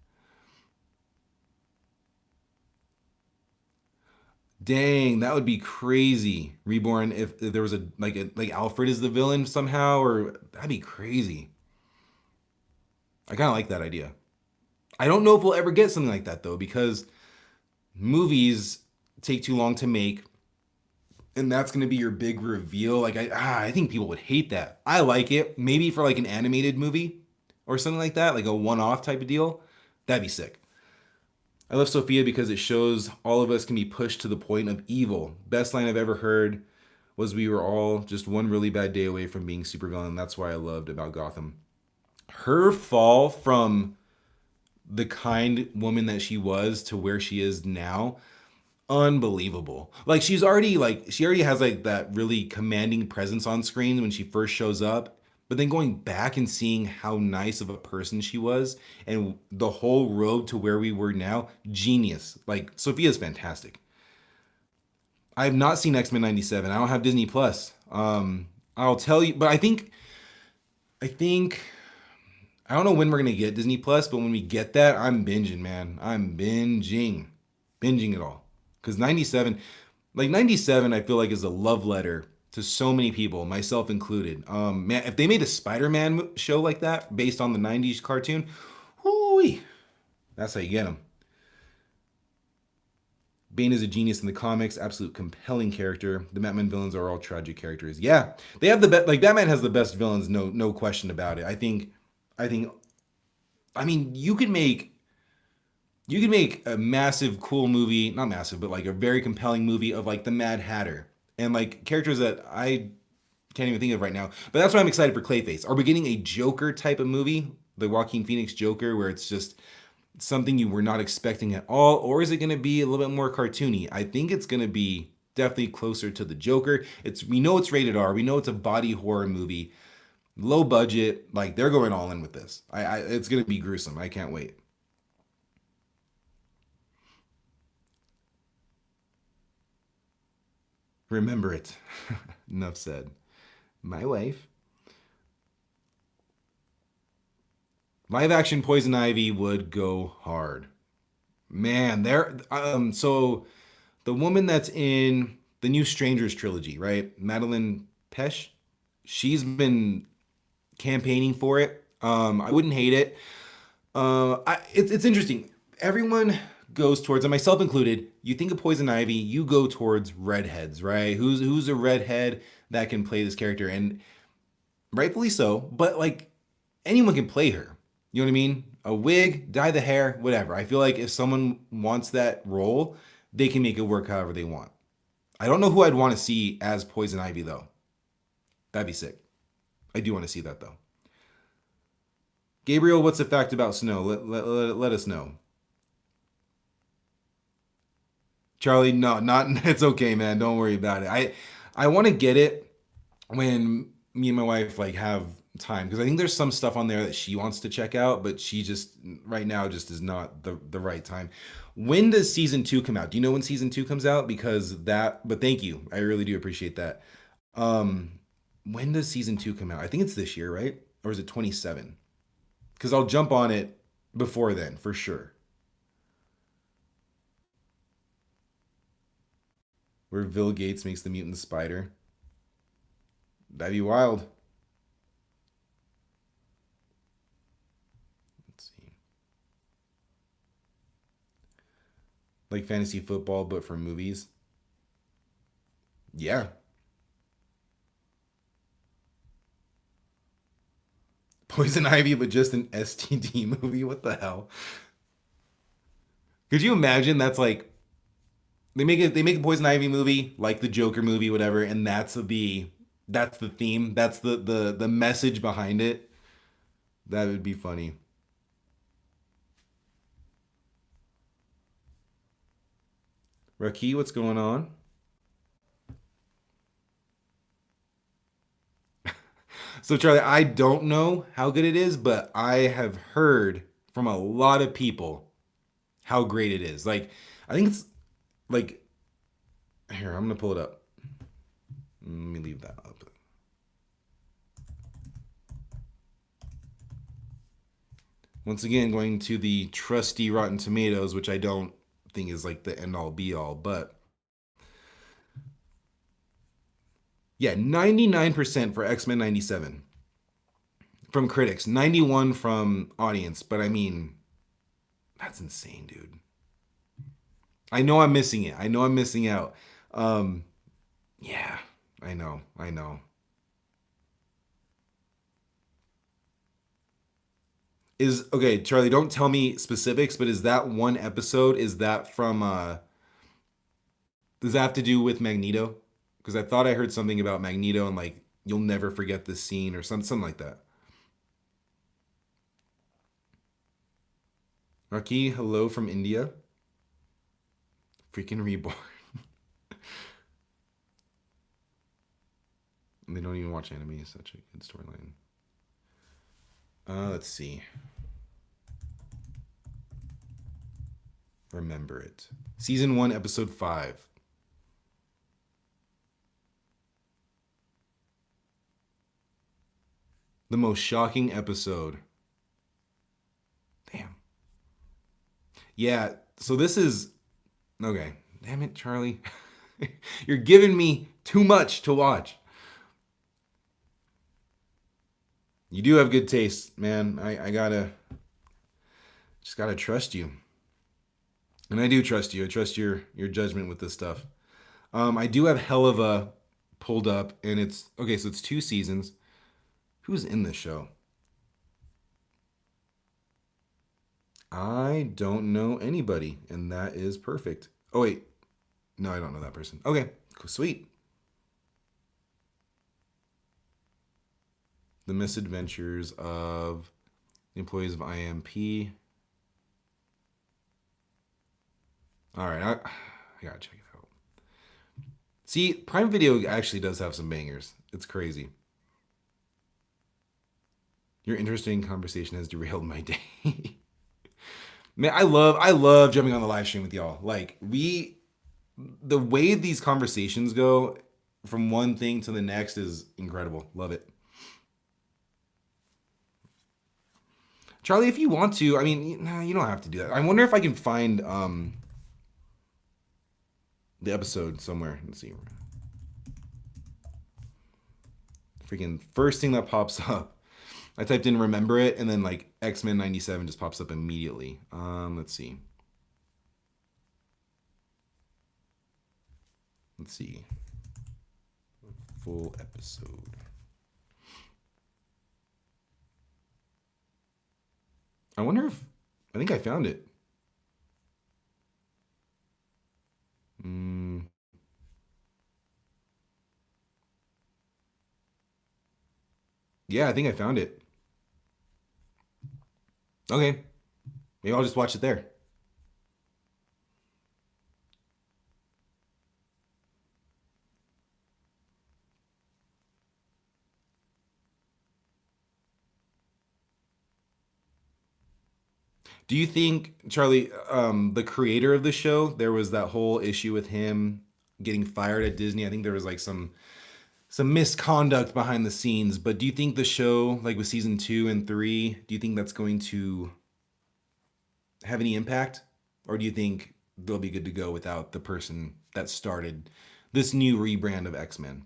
Dang, that would be crazy. Reborn if there was like Alfred is the villain somehow, or that'd be crazy. I kind of like that idea. I don't know if we'll ever get something like that though, because movies take too long to make, and that's going to be your big reveal. Like I think people would hate that. I like it. Maybe for like an animated movie or something like that, like a one-off type of deal. That'd be sick. I love Sophia because it shows all of us can be pushed to the point of evil. Best line I've ever heard was we were all just one really bad day away from being supervillain. That's why I loved about Gotham. Her fall from the kind woman that she was to where she is now, unbelievable. Like she already has like that really commanding presence on screen when she first shows up. But then going back and seeing how nice of a person she was and the whole road to where we were now, genius. Like Sophia's fantastic. I have not seen X-Men 97. I don't have Disney Plus. I'll tell you, but I think I don't know when we're gonna get Disney Plus, but when we get that, I'm binging, man. I'm binging it all. Because 97, like 97, I feel like is a love letter to so many people, myself included. Man, if they made a Spider-Man show like that based on the 90s cartoon, whoo, that's how you get them. Bane is a genius in the comics, absolute compelling character. The Batman villains are all tragic characters. Yeah, they have the best. Like Batman has the best villains, no question about it. I think, I mean, you could make a massive, cool movie, not massive, but like a very compelling movie of like the Mad Hatter and like characters that I can't even think of right now. But that's why I'm excited for Clayface. Are we getting a Joker type of movie, the Joaquin Phoenix Joker, where it's just something you were not expecting at all, or is it going to be a little bit more cartoony? I think it's going to be definitely closer to the Joker. We know it's rated R. We know it's a body horror movie, low budget. Like they're going all in with this. It's going to be gruesome. I can't wait. Remember it. Enough said. My wife. Live action Poison Ivy would go hard. Man, so the woman that's in the new Strangers trilogy, right? Madeline Pesh, she's been campaigning for it. I wouldn't hate it. It's interesting. Everyone goes towards, and myself included. You think of Poison Ivy, you go towards redheads, right? Who's a redhead that can play this character, and rightfully so. But like anyone can play her. You know what I mean? A wig, dye the hair, whatever. I feel like if someone wants that role, they can make it work however they want. I don't know who I'd want to see as Poison Ivy though. That'd be sick. I do want to see that though. Gabriel, what's the fact about Snow? Let us know. Charlie, no, not it's okay, man. Don't worry about it. I want to get it when me and my wife like have time because I think there's some stuff on there that she wants to check out, but she just right now just is not the right time. When does season 2 come out? Do you know when season 2 comes out? Because that, but thank you. I really do appreciate that. Um, when does season 2 come out? I think it's this year, right? Or is it 27? Because I'll jump on it before then for sure. Where Bill Gates makes the mutant spider. That'd be wild. Let's see. Like fantasy football, but for movies. Yeah. Poison Ivy, but just an STD movie. What the hell? Could you imagine? That's like they make a Poison Ivy movie, like the Joker movie, whatever, and that's the theme. That's the message behind it. That would be funny. Raki, what's going on? So Charlie, I don't know how good it is, but I have heard from a lot of people how great it is. Like, I think it's like here, I'm gonna pull it up. Let me leave that up. Once again, going to the trusty Rotten Tomatoes, which I don't think is like the end all be all, but yeah, 99% for X Men 97 from critics, 91 from audience. But I mean, that's insane, dude. I know I'm missing it. I know I'm missing out. Um, yeah, I know. I know. Is okay, Charlie, don't tell me specifics, but is that one episode, is that from does that have to do with Magneto? Because I thought I heard something about Magneto and like you'll never forget this scene or something like that. Raki, hello from India. Freaking reborn. They don't even watch anime. It's such a good storyline. Let's see. Remember it. Season 1, episode 5. The most shocking episode. Damn. Yeah, so this is. Okay. Damn it, Charlie. You're giving me too much to watch. You do have good taste, man. I gotta. Just gotta trust you. And I do trust you. I trust your judgment with this stuff. I do have Helava pulled up, and it's okay. So it's 2 seasons. Who's in this show? I don't know anybody, and that is perfect. Oh wait, no, I don't know that person. Okay, cool, sweet. The Misadventures of the Employees of IMP. All right, I gotta check it out. See, Prime Video actually does have some bangers. It's crazy. Your interesting conversation has derailed my day. Man, I love jumping on the live stream with y'all. Like the way these conversations go from one thing to the next is incredible. Love it. Charlie, if you want to, I mean, nah, you don't have to do that. I wonder if I can find the episode somewhere. Let's see. Freaking first thing that pops up. I typed in remember it and then like X-Men 97 just pops up immediately. Let's see. Let's see. Full episode. I wonder if I think I found it. Mm, yeah, I think I found it. Okay, maybe I'll just watch it there. Do you think, Charlie, the creator of the show, there was that whole issue with him getting fired at Disney? I think there was like some misconduct behind the scenes. But do you think the show, like with season 2 and 3, do you think that's going to have any impact, or do you think they'll be good to go without the person that started this new rebrand of X Men?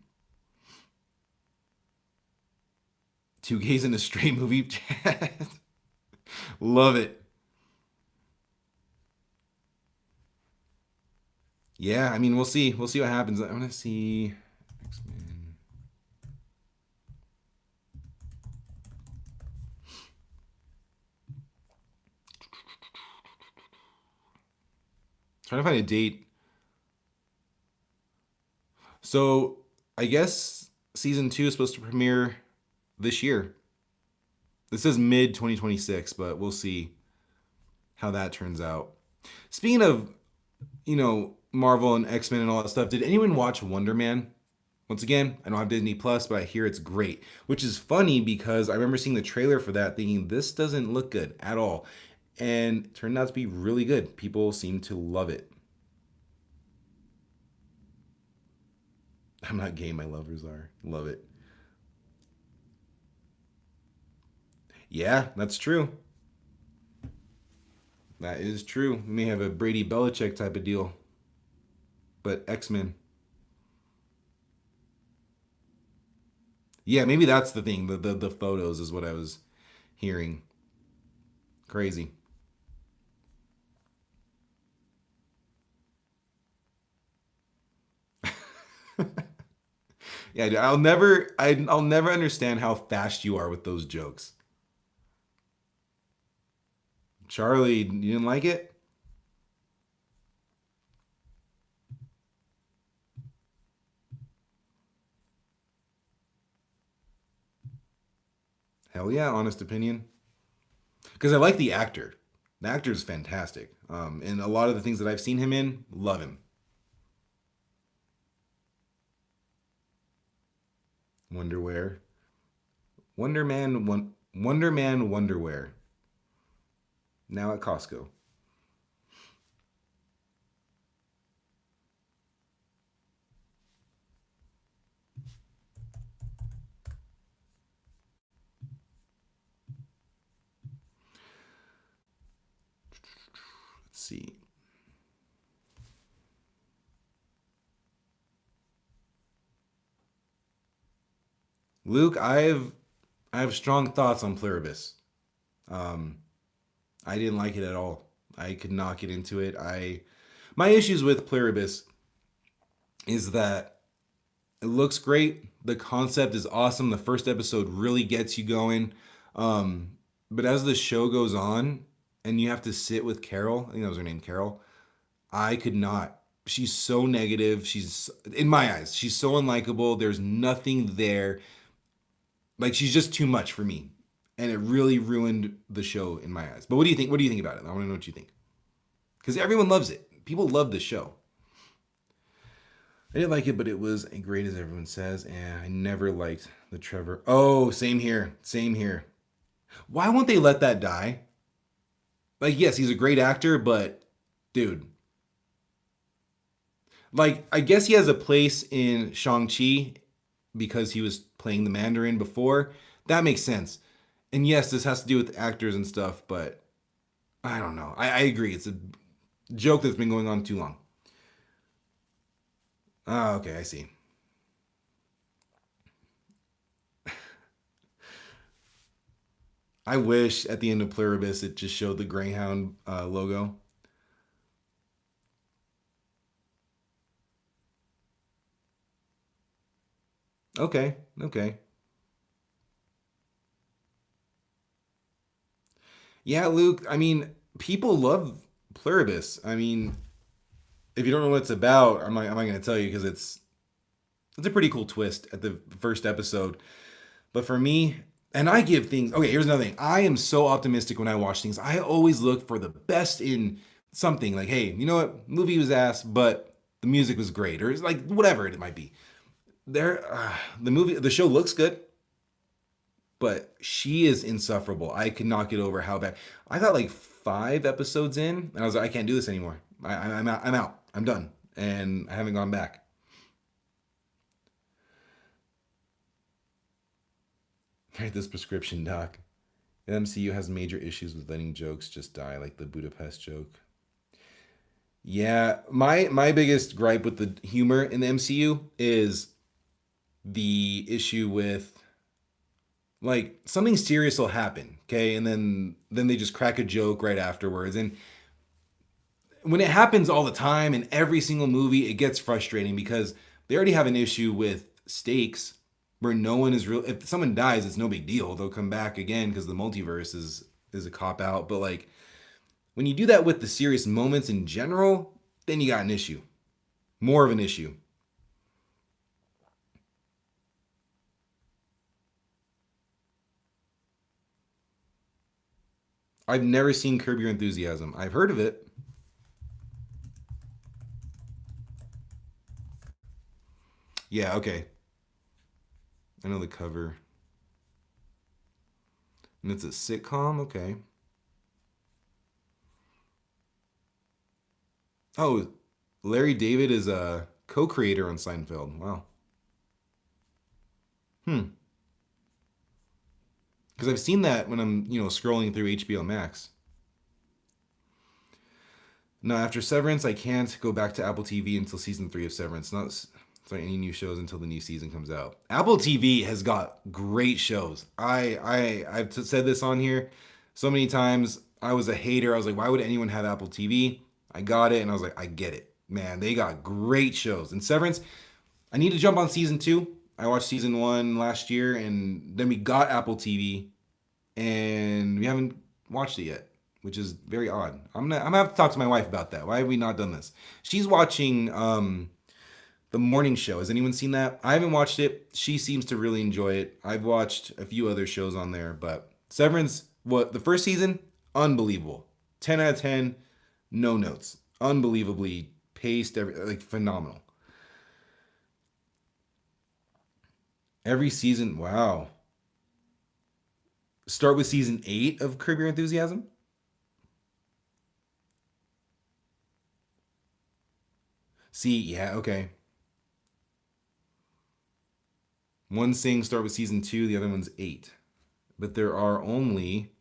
Two gays in a straight movie chat. Love it. Yeah, I mean, we'll see. We'll see what happens. I want to see X-Men. Trying to find a date. So I guess season two is supposed to premiere this year. This says mid 2026, but we'll see how that turns out. Speaking of, Marvel and X Men and all that stuff, did anyone watch Wonder Man? Once again, I don't have Disney Plus, but I hear it's great. Which is funny because I remember seeing the trailer for that thinking this doesn't look good at all. And it turned out to be really good. People seem to love it. I'm not gay, my lovers are. Love it. Yeah, that's true. That is true. We may have a Brady Belichick type of deal, but X Men. Yeah, maybe that's the thing. The photos is what I was hearing. Crazy. Yeah, dude, I'll never understand how fast you are with those jokes. Charlie, you didn't like it? Hell yeah, honest opinion. Because I like the actor. The actor's fantastic. And a lot of the things that I've seen him in, love him. Wonderwear. Wonder Man Wonderwear. Now at Costco. Let's see. Luke, I have strong thoughts on Pluribus. Um, I didn't like it at all. I could not get into it. I My issues with Pluribus is that it looks great. The concept is awesome. The first episode really gets you going. But as the show goes on, and you have to sit with Carol, I think that was her name, Carol. I could not. She's so negative. She's in my eyes. She's so unlikable. There's nothing there. Like she's just too much for me, and it really ruined the show in my eyes. But what do you think? What do you think about it? I want to know what you think because everyone loves it. People love the show. I didn't like it, but it was great as everyone says, and I never liked the Trevor. Oh, same here. Same here. Why won't they let that die? Like, yes, he's a great actor, but dude, like, I guess he has a place in Shang-Chi because he was playing the Mandarin before. That makes sense. And yes, this has to do with actors and stuff, but I don't know. I agree. It's a joke that's been going on too long. Oh, okay, I see. I wish at the end of Pluribus it just showed the Greyhound logo. Okay, okay. Yeah, Luke, I mean, people love Pluribus. I mean, if you don't know what it's about, I'm not going to tell you because it's a pretty cool twist at the first episode. But for me, and I give things. Okay, here's another thing. I am so optimistic when I watch things. I always look for the best in something. Like, hey, you know what? Movie was ass, but the music was great, or it's like whatever it might be. The show looks good, but she is insufferable. I could not get over how bad. I got like 5 episodes in, and I was like, I can't do this anymore. I'm out. I'm out. I'm done, and I haven't gone back. Write this prescription, doc. The MCU has major issues with letting jokes just die, like the Budapest joke. Yeah, my biggest gripe with the humor in the MCU is the issue with like something serious will happen, okay, and then they just crack a joke right afterwards, and when it happens all the time in every single movie, it gets frustrating because they already have an issue with stakes where no one is real. If someone dies, it's no big deal. They'll come back again because the multiverse is a cop out. But like when you do that with the serious moments in general, then you got an issue, more of an issue. I've never seen Curb Your Enthusiasm. I've heard of it. Yeah, okay. I know the cover. And it's a sitcom? Okay. Oh, Larry David is a co creator on Seinfeld. Wow. Hmm. Because I've seen that when I'm, scrolling through HBO Max. No, after Severance, I can't go back to Apple TV until season 3 of Severance. Not sorry, any new shows until the new season comes out. Apple TV has got great shows. I've said this on here so many times. I was a hater. I was like, why would anyone have Apple TV? I got it, and I was like, I get it, man. They got great shows. And Severance, I need to jump on season 2. I watched season 1 last year, and then we got Apple TV, and we haven't watched it yet, which is very odd. I'm gonna have to talk to my wife about that. Why have we not done this? She's watching the morning show. Has anyone seen that? I haven't watched it. She seems to really enjoy it. I've watched a few other shows on there, but Severance, what the first season, unbelievable. 10 out of 10, no notes. Unbelievably paced, like phenomenal. Every season, wow. Start with season 8 of Curb Your Enthusiasm. See, yeah, okay. One's saying start with season 2, the other one's 8. But there are only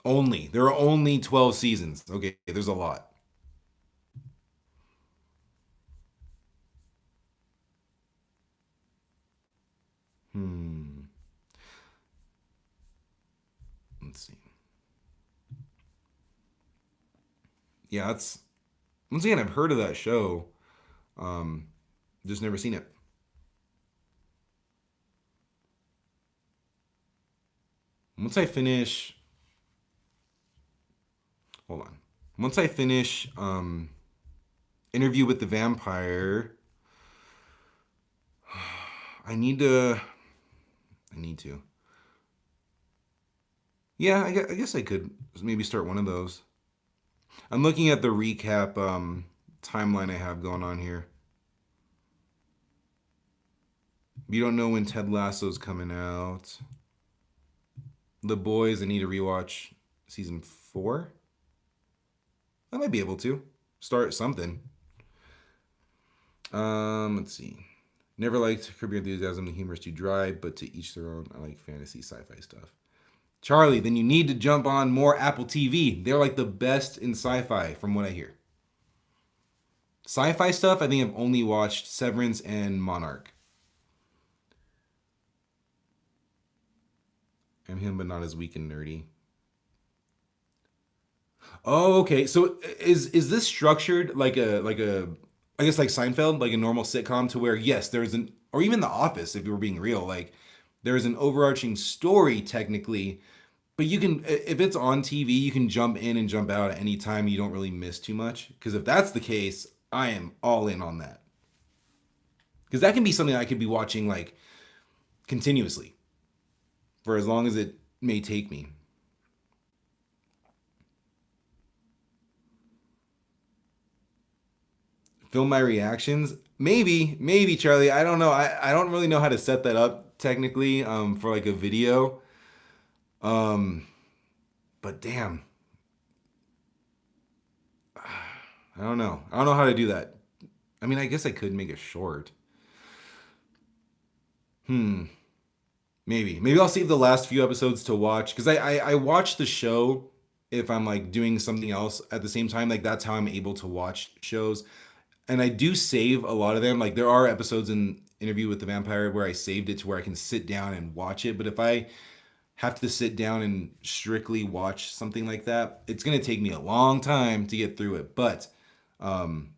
12 seasons. Okay, there's a lot. Hmm. Let's see. Yeah, that's once again I've heard of that show. Um, just never seen it. Once I finish, hold on. Once I finish Interview with the Vampire, I need to. I need to. Yeah, I guess I could maybe start one of those. I'm looking at the recap timeline I have going on here. You don't know when Ted Lasso's coming out. The Boys, I need to rewatch season 4. I might be able to start something. Let's see. Never liked Curb Your Enthusiasm. The humor is too dry, but to each their own. I like fantasy, sci-fi stuff. Charlie, then you need to jump on more Apple TV. They're like the best in sci-fi, from what I hear. Sci-fi stuff, I think I've only watched Severance and Monarch. I'm him, but not as weak and nerdy. Oh, okay. So is this structured like a I guess like Seinfeld, like a normal sitcom to where yes, there's an or even The Office if you were being real, like there's an overarching story technically, but you can if it's on TV, you can jump in and jump out at any time. You don't really miss too much because if that's the case, I am all in on that. Because that can be something I could be watching like continuously for as long as it may take me. Film my reactions. Maybe Charlie. I don't know. I don't really know how to set that up technically for like a video. Um, but damn, I don't know. I don't know how to do that. I mean, I guess I could make it short. Hmm. Maybe I'll save the last few episodes to watch because I watch the show if I'm like doing something else at the same time. Like that's how I'm able to watch shows. And I do save a lot of them. Like there are episodes in Interview with the Vampire where I saved it to where I can sit down and watch it. But if I have to sit down and strictly watch something like that. It's gonna take me a long time to get through it, but um,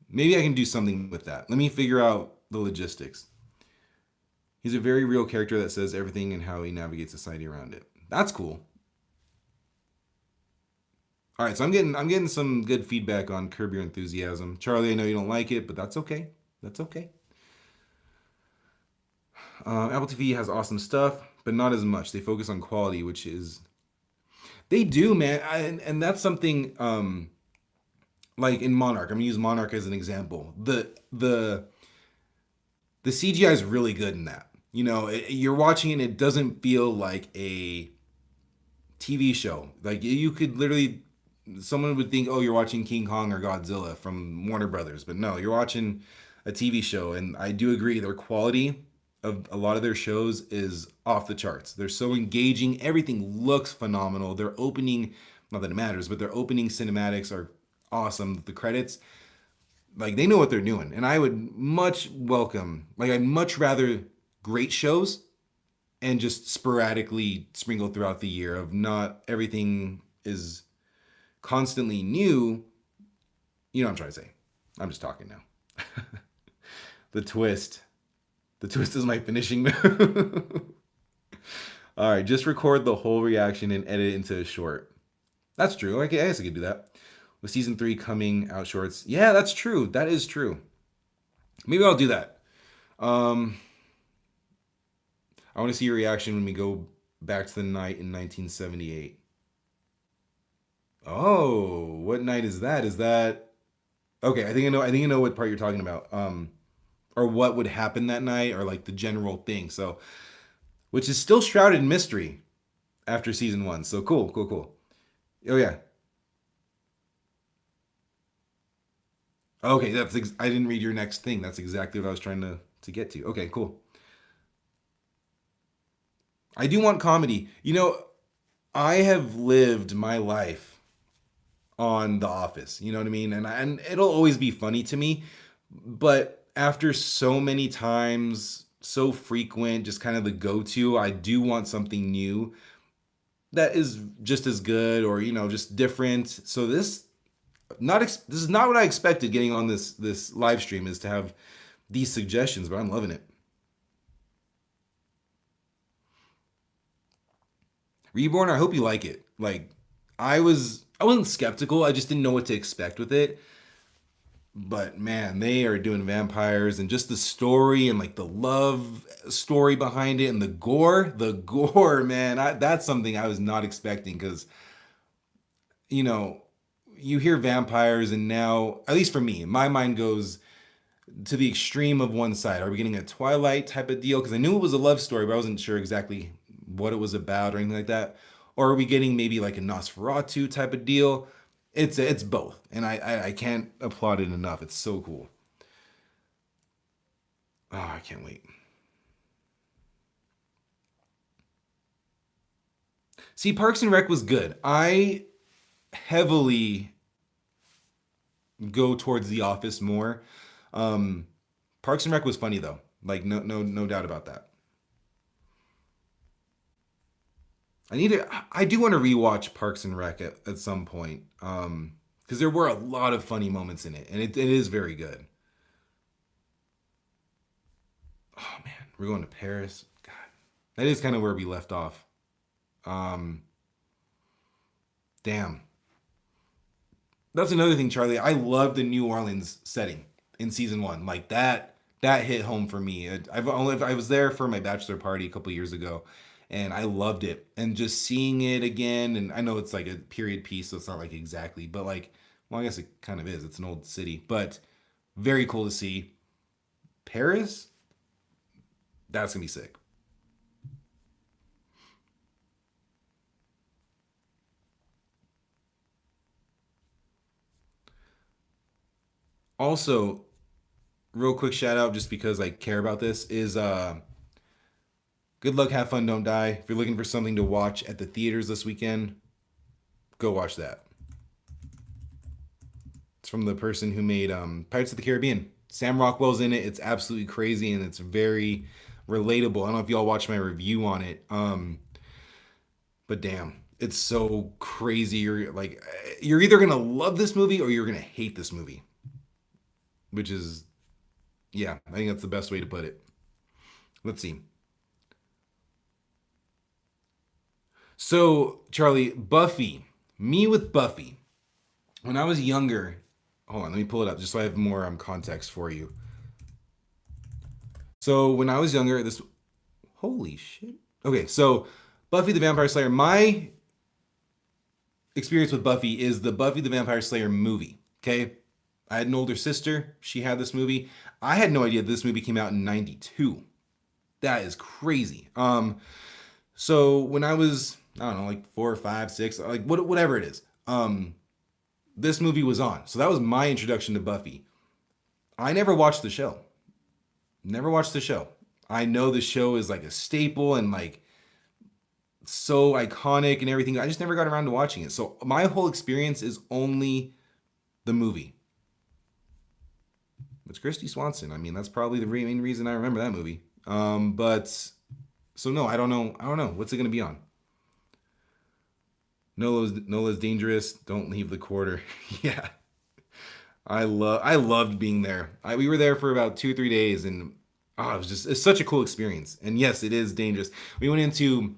maybe I can do something with that. Let me figure out the logistics. He's a very real character that says everything and how he navigates society around it. That's cool. All right, so I'm getting some good feedback on Curb Your Enthusiasm. Charlie, I know you don't like it, but that's okay. That's okay. Apple TV has awesome stuff, but not as much. They focus on quality, which is they do, man. And that's something like in Monarch. I'm gonna use Monarch as an example. The CGI is really good in that. You're watching it, and it doesn't feel like a TV show. Like you could literally, someone would think, oh, you're watching King Kong or Godzilla from Warner Brothers, but no, you're watching a TV show. And I do agree, their quality of a lot of their shows is off the charts. They're so engaging. Everything looks phenomenal. Their opening, not that it matters, but their opening cinematics are awesome. The credits, like they know what they're doing. And I would much welcome, like I'd much rather great shows and just sporadically sprinkled throughout the year of not everything is constantly new. You know what I'm trying to say. I'm just talking now. the twist. The twist is my finishing move. All right, just record the whole reaction and edit it into a short. That's true. I guess I could do that. With season 3 coming out shorts. Yeah, that's true. That is true. Maybe I'll do that. I want to see your reaction when we go back to the night in 1978. Oh, what night is that? Is that okay? I think I know. I think I know what part you're talking about. Or what would happen that night, or like the general thing. So, which is still shrouded in mystery after season 1. So cool, cool, cool. Oh yeah. Okay, I didn't read your next thing. That's exactly what I was trying to get to. Okay, cool. I do want comedy. I have lived my life on The Office. You know what I mean? And it'll always be funny to me. But after so many times, so frequent, just kind of the go-to, I do want something new that is just as good or just different. So this is not what I expected getting on this live stream, is to have these suggestions, but I'm loving it. Reborn, I hope you like it. Like I wasn't skeptical. I just didn't know what to expect with it. But man, they are doing vampires, and just the story and like the love story behind it and the gore, man. That's something I was not expecting, because you know, you hear vampires, and now, at least for me, my mind goes to the extreme of one side. Are we getting a Twilight type of deal? Because I knew it was a love story, but I wasn't sure exactly what it was about or anything like that. Or are we getting maybe like a Nosferatu type of deal? It's both, and I can't applaud it enough. It's so cool. Oh, I can't wait. See, Parks and Rec was good. I heavily go towards The Office more. Um, Parks and Rec was funny though. Like no doubt about that. I do want to rewatch Parks and Rec at some point. Because there were a lot of funny moments in it, and it is very good. Oh man, we're going to Paris. God, that is kind of where we left off. Um, Damn. That's another thing, Charlie. I love the New Orleans setting in season 1. Like that hit home for me. I was there for my bachelor party a couple years ago, and I loved it. And just seeing it again, and I know it's like a period piece, so it's not like exactly, but like, well, I guess it kind of is. It's an old city, but very cool to see. Paris, that's gonna be sick. Also, real quick shout out, just because I care about this, is good luck, have fun, don't die. If you're looking for something to watch at the theaters this weekend, go watch that. It's from the person who made Pirates of the Caribbean. Sam Rockwell's in it. It's absolutely crazy, and it's very relatable. I don't know if y'all watched my review on it. But damn, it's so crazy. You're like, you're either gonna love this movie or you're gonna hate this movie, which is, yeah, I think that's the best way to put it. Let's see. So, Charlie, Buffy, me with Buffy. When I was younger, hold on, let me pull it up just so I have more context for you. So, when I was younger, this, holy shit. Okay, so Buffy the Vampire Slayer, my experience with Buffy is the Buffy the Vampire Slayer movie. Okay, I had an older sister. She had this movie. I had no idea this movie came out in '92. That is crazy. So when I was, I don't know, like 4 or 5, 6, like whatever it is, this movie was on. So that was my introduction to Buffy. I never watched the show. Never watched the show. I know the show is like a staple and like so iconic and everything. I just never got around to watching it. So my whole experience is only the movie. It's Christy Swanson. I mean, that's probably the main reason I remember that movie. But so no, I don't know. I don't know. What's it gonna be on? Nola's dangerous. Don't leave the quarter. Yeah, I loved being there. We were there for about 2 or 3 days, and oh, it's such a cool experience. And yes, it is dangerous. We went into,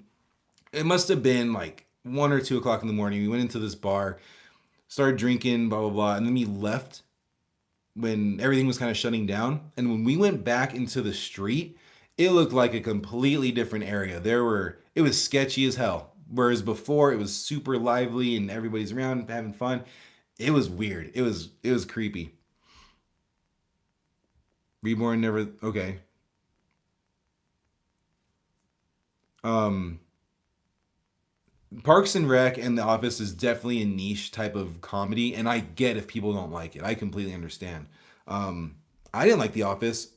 it must have been like 1 or 2 o'clock in the morning. We went into this bar, started drinking, blah blah blah, and then we left when everything was kind of shutting down. And when we went back into the street, it looked like a completely different area. It was sketchy as hell. Whereas before it was super lively and everybody's around having fun. It was weird. It was creepy. Reborn never okay. Um Parks and Rec and The Office is definitely a niche type of comedy, and I get if people don't like it. I completely understand. Um, I didn't like The Office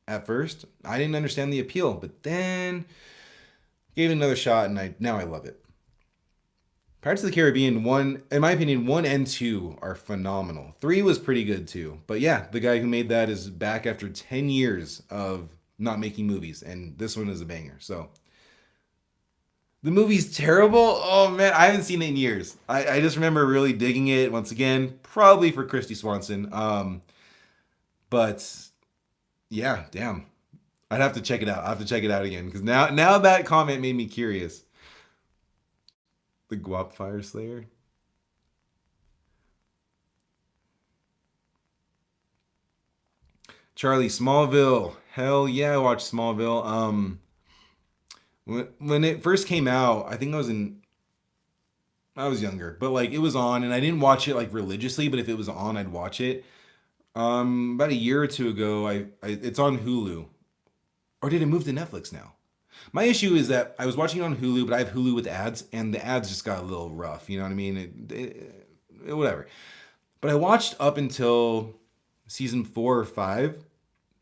at first. I didn't understand the appeal, but then gave it another shot, and I now I love it. Pirates of the Caribbean one, in my opinion, 1 and 2 are phenomenal. 3 was pretty good too, but yeah, the guy who made that is back after 10 years of not making movies, and this one is a banger. So the movie's terrible. Oh man, I haven't seen it in years. I just remember really digging it once again, probably for Christy Swanson. But yeah, damn. I'd have to check it out. I have to check it out again because now that comment made me curious. The Guap Fire Slayer. Charlie Smallville. Hell yeah, I watched Smallville. When it first came out, I was younger, but like it was on, and I didn't watch it like religiously. But if it was on, I'd watch it. About a year or two ago, it's on Hulu, or did it move to Netflix now? My issue is that I was watching it on Hulu, but I have Hulu with ads, and the ads just got a little rough. You know what I mean? Whatever. But I watched up until season 4 or 5.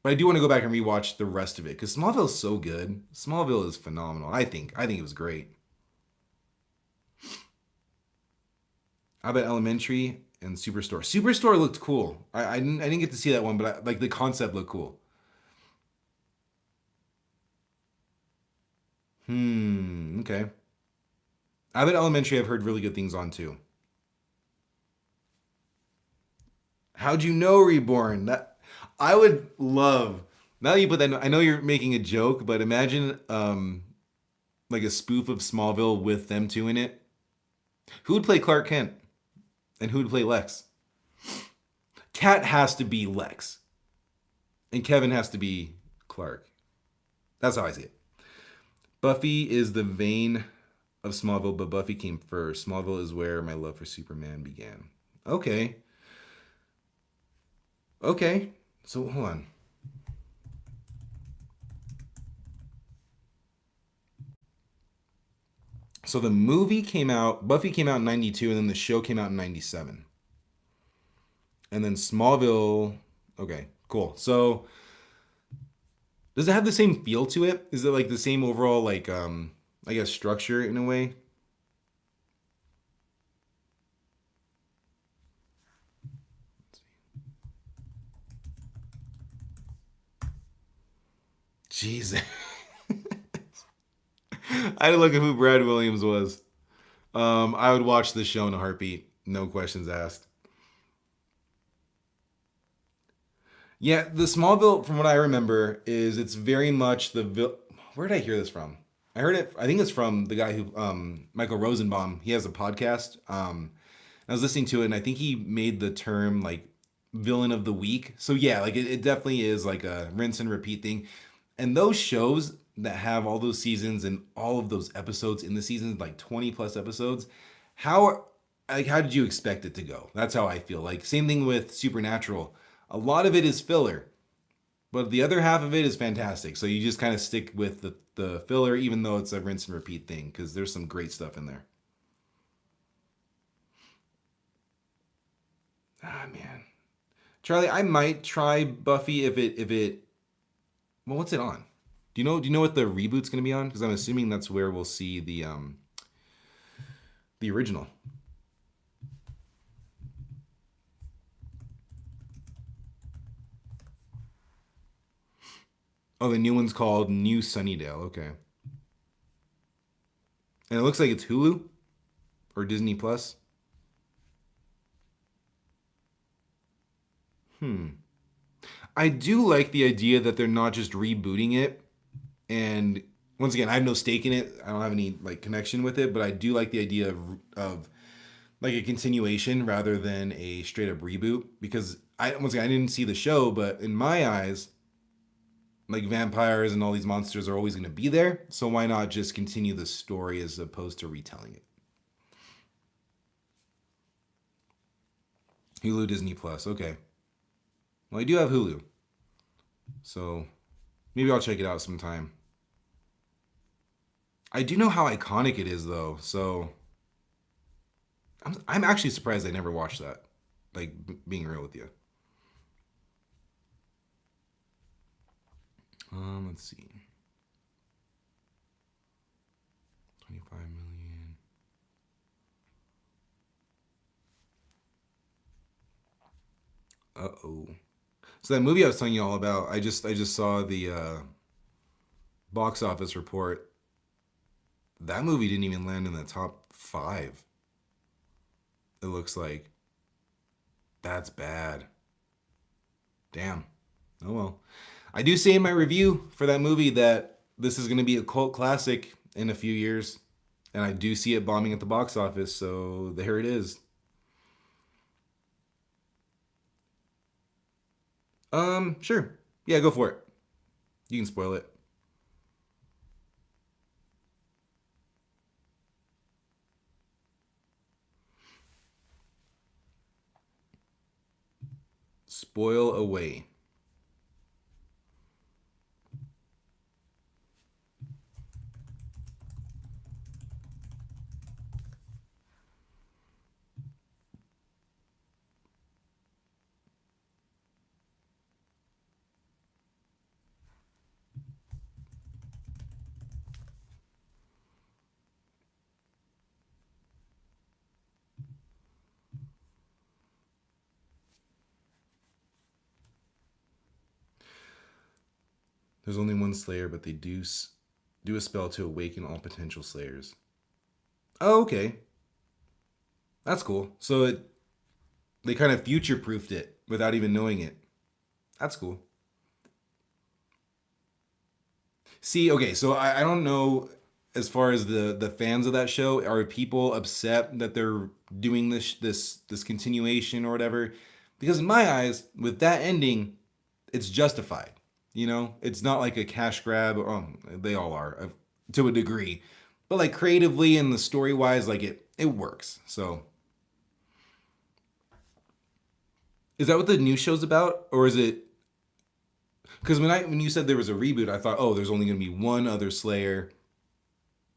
But I do want to go back and rewatch the rest of it because Smallville is so good. Smallville is phenomenal. I think it was great. How about Elementary and Superstore? Superstore looked cool. I didn't get to see that one, but like the concept looked cool. Okay. Abbott Elementary, I've heard really good things on too. How'd you know Reborn? That I would love. Now that you put that, I know you're making a joke, but imagine like a spoof of Smallville with them two in it. Who would play Clark Kent and who would play Lex? Kat has to be Lex, and Kevin has to be Clark. That's how I see it. Buffy is the vein of Smallville, but Buffy came first. Smallville is where my love for Superman began. Okay. Okay. So hold on. So the movie came out, Buffy came out in '92, and then the show came out in '97. And then Smallville. Okay, cool. So does it have the same feel to it? Is it like the same overall like I guess structure in a way? Jeez. I had to look at who Brad Williams was. I would watch this show in a heartbeat, no questions asked. Yeah, the Smallville, from what I remember, is it's very much Where did I hear this from? I heard it. I think it's from the guy who, Michael Rosenbaum. He has a podcast. I was listening to it, and I think he made the term like villain of the week. So yeah, like it definitely is like a rinse and repeat thing. And those shows that have all those seasons and all of those episodes in the season, like 20 plus episodes, how how did you expect it to go? That's how I feel. Like same thing with Supernatural. A lot of it is filler, but the other half of it is fantastic. So you just kind of stick with the filler, even though it's a rinse and repeat thing, because there's some great stuff in there. Ah man, Charlie, I might try Buffy if it. Well, what's it on? Do you know what the reboot's gonna be on? Because I'm assuming that's where we'll see the original. Oh, the new one's called New Sunnydale. Okay, and it looks like it's Hulu or Disney Plus. Hmm. I do like the idea that they're not just rebooting it. And once again, I have no stake in it. I don't have any like connection with it, but I do like the idea of like a continuation rather than a straight up reboot. Because I once again I didn't see the show, but in my eyes, like vampires and all these monsters are always going to be there. So why not just continue the story as opposed to retelling it? Hulu, Disney Plus. Okay. Well, I do have Hulu, so maybe I'll check it out sometime. I do know how iconic it is though, so I'm actually surprised I never watched that. Like being real with you. Let's see. 25 million. Uh-oh. So that movie I was telling you all about, I just saw the box office report. That movie didn't even land in the top 5. It looks like that's bad. Damn. Oh well. I do say in my review for that movie that this is going to be a cult classic in a few years, and I do see it bombing at the box office. So there it is. Sure. Yeah, go for it. You can spoil it. Spoil away. There's only one Slayer, but they do a spell to awaken all potential Slayers. Oh, okay, that's cool. So they kind of future proofed it without even knowing it. That's cool. See, okay, so I don't know as far as the fans of that show. Are people upset that they're doing this continuation or whatever? Because in my eyes, with that ending, it's justified. It's not like a cash grab. They all are to a degree, but like creatively and the story wise, like it works. So is that what the new show's about, or is it? Because when you said there was a reboot, I thought, oh, there's only going to be one other Slayer,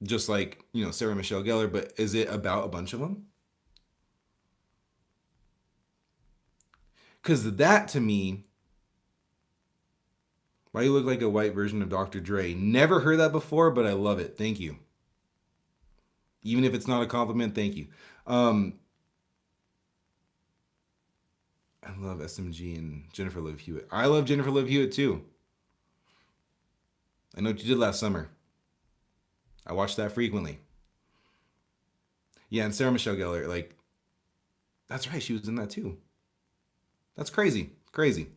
just like Sarah Michelle Gellar. But is it about a bunch of them? Because that to me, why you look like a white version of Dr. Dre? Never heard that before, but I love it. Thank you. Even if it's not a compliment, thank you. Um, I love SMG and Jennifer Love Hewitt. I love Jennifer Love Hewitt too. I know what you did last summer. I watched that frequently. Yeah, and Sarah Michelle Gellar, like, that's right, she was in that too. That's crazy. Crazy.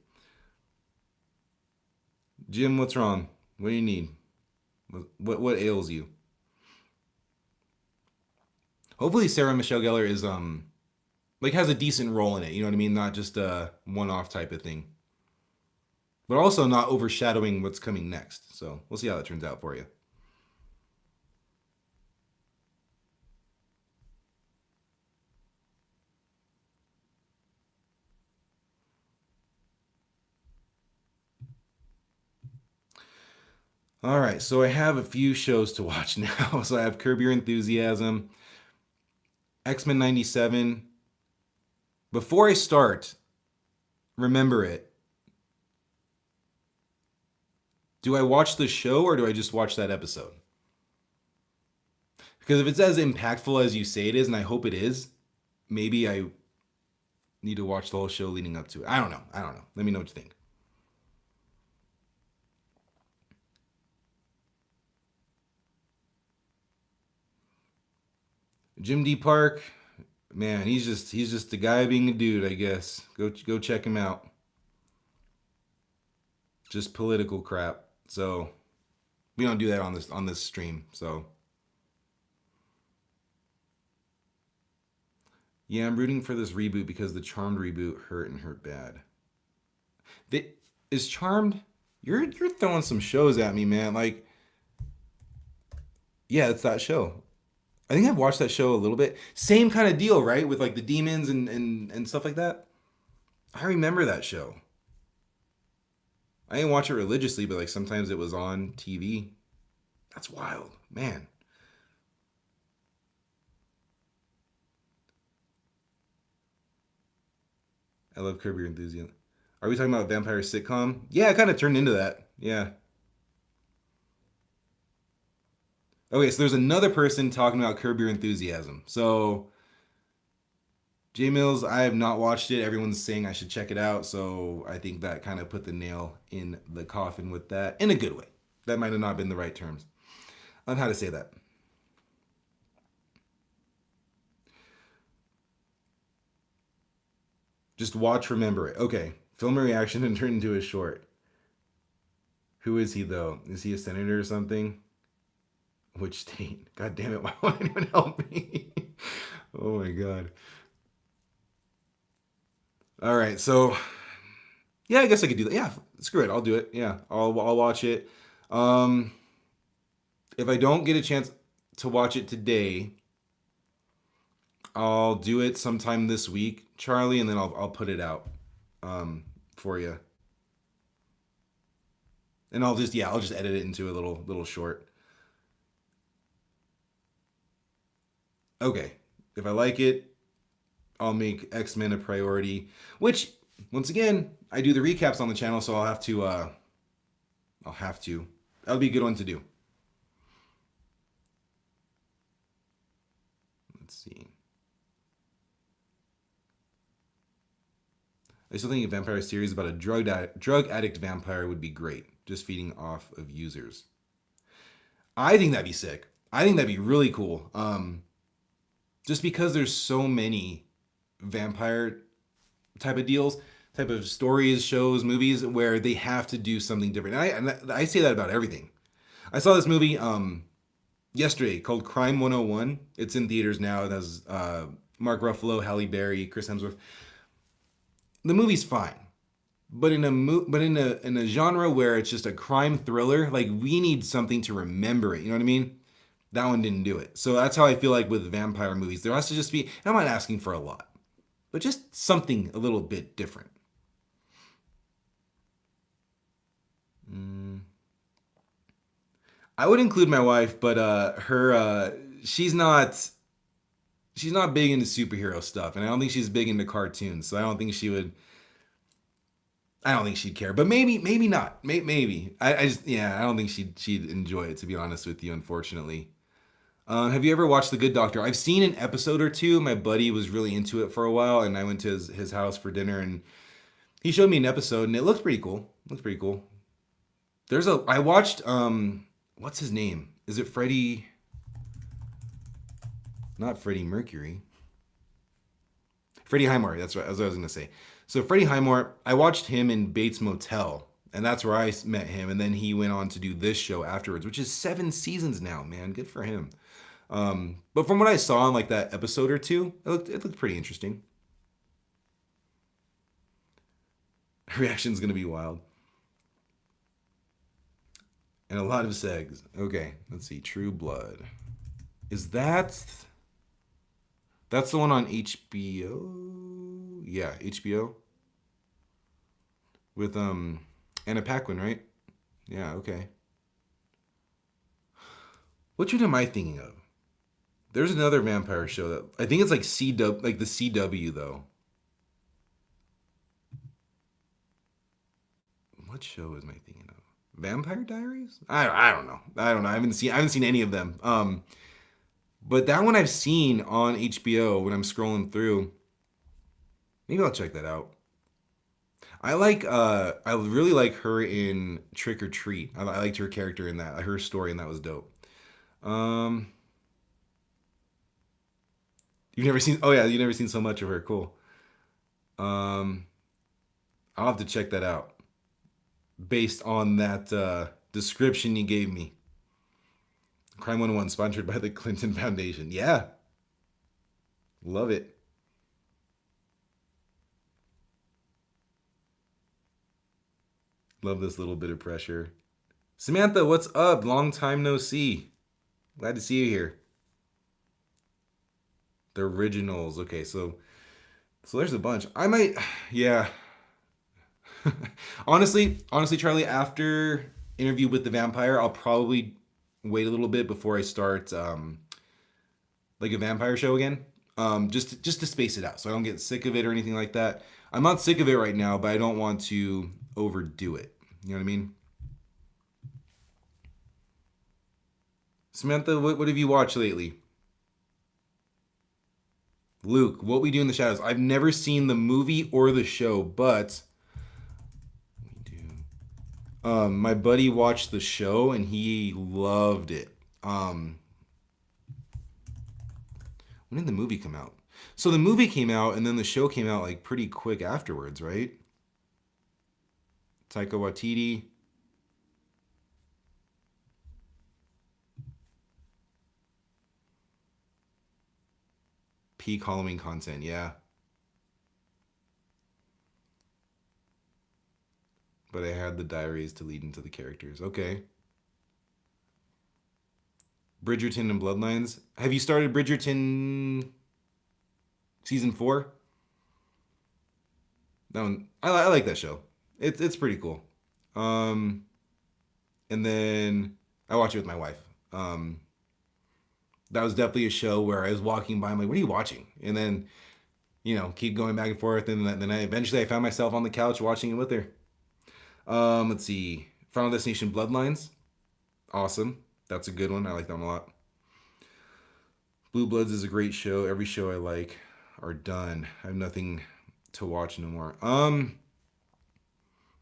Jim, what's wrong? What do you need? What ails you? Hopefully Sarah Michelle Gellar is like has a decent role in it, you know what I mean? Not just a one-off type of thing. But also not overshadowing what's coming next. So, we'll see how that turns out for you. All right, so I have a few shows to watch now. So I have Curb Your Enthusiasm, X-Men 97. Before I start, remember it. Do I watch the show or do I just watch that episode? Because if it's as impactful as you say it is, and I hope it is, maybe I need to watch the whole show leading up to it. I don't know. I don't know. Let me know what you think. Jim D. Park, man, he's just a guy being a dude, I guess. Go check him out. Just political crap. So we don't do that on this stream. So yeah, I'm rooting for this reboot because the Charmed reboot hurt and hurt bad. They, is Charmed? You're throwing some shows at me, man. Like, yeah, it's that show. I think I've watched that show a little bit. Same kind of deal, right? With like the demons and stuff like that. I remember that show. I didn't watch it religiously, but like sometimes it was on TV. That's wild, man. I love Curb Your Enthusiasm. Are we talking about vampire sitcom? Yeah, it kind of turned into that. Yeah. Okay, so there's another person talking about Curb Your Enthusiasm. So J Mills, I have not watched it. Everyone's saying I should check it out, so I think that kind of put the nail in the coffin with that in a good way. That might have not been the right terms on how to say that. Just watch, remember it. Okay, film a reaction and turn into a short. Who is he though? Is he a senator or something? Which state? God damn it! Why won't anyone help me? Oh my god. All right, so yeah, I guess I could do that. Yeah, screw it. I'll do it. Yeah, I'll watch it. Um, if I don't get a chance to watch it today, I'll do it sometime this week, Charlie, and then I'll put it out for you. And I'll just edit it into a little short. Okay. If I like it, I'll make X-Men a priority, which once again, I do the recaps on the channel, so I'll have to. That'll be a good one to do. Let's see. I still think a vampire series about a drug addict vampire would be great, just feeding off of users. I think that'd be sick. I think that'd be really cool. Just because there's so many vampire type of deals, type of stories, shows, movies where they have to do something different. And I say that about everything. I saw this movie yesterday called Crime 101. It's in theaters now. It has Mark Ruffalo, Halle Berry, Chris Hemsworth. The movie's fine. But in a genre where it's just a crime thriller, like we need something to remember it. You know what I mean? That one didn't do it. So that's how I feel like with vampire movies. There has to just be. And I'm not asking for a lot, but just something a little bit different. Mm. I would include my wife, but her she's not big into superhero stuff, and I don't think she's big into cartoons. So I don't think she'd care, but maybe not. Maybe I just yeah. I don't think she'd enjoy it, to be honest with you. Unfortunately, have you ever watched The Good Doctor? I've seen an episode or two. My buddy was really into it for a while, and I went to his house for dinner, and he showed me an episode, and it looks pretty cool. Looks pretty cool. I watched what's his name? Is it Freddie? Not Freddie Mercury. Freddie Highmore. That's what I was gonna say. So Freddie Highmore, I watched him in Bates Motel, and that's where I met him. And then he went on to do this show afterwards, which is 7 seasons now. Man, good for him. But from what I saw in like that episode or two, it looked pretty interesting. Reaction's gonna be wild. And a lot of segs. Okay, let's see. True Blood. Is that's the one on HBO? Yeah, HBO with Anna Paquin, right? Yeah, okay. Which one am I thinking of? There's another vampire show that I think it's like CW, like the CW though. What show am I thinking of? Vampire Diaries? I don't know. I don't know. I haven't seen any of them. But that one I've seen on HBO when I'm scrolling through. Maybe I'll check that out. I really like her in Trick or Treat. I liked her character in that, her story, and that was dope. Um, you've never seen? Oh yeah, you've never seen so much of her. Cool. Um, I'll have to check that out based on that description you gave me. Crime 101 sponsored by the Clinton Foundation. Yeah, love it. Love this little bit of pressure. Samantha, what's up? Long time no see. Glad to see you here. The originals. Okay, so there's a bunch. I might, yeah. Honestly, Charlie, after interview with the vampire, I'll probably wait a little bit before I start like a vampire show again. Just to space it out, so I don't get sick of it or anything like that. I'm not sick of it right now, but I don't want to overdo it. You know what I mean? Samantha, what have you watched lately? Luke, What We Do in the Shadows. I've never seen the movie or the show, but we do. My buddy watched the show and he loved it. When did the movie come out? So the movie came out and then the show came out like pretty quick afterwards, right? Taika Waititi. Peak Halloween content, yeah. But I had the diaries to lead into the characters. Okay. Bridgerton and Bloodlines. Have you started Bridgerton season 4? That one, I like that show. It's pretty cool. Um, and then I watch it with my wife. Um, that was definitely a show where I was walking by. I'm like, "What are you watching?" And then keep going back and forth. And then I found myself on the couch watching it with her. Let's see, Final Destination Bloodlines. Awesome. That's a good one. I like that one a lot. Blue Bloods is a great show. Every show I like are done. I have nothing to watch no more.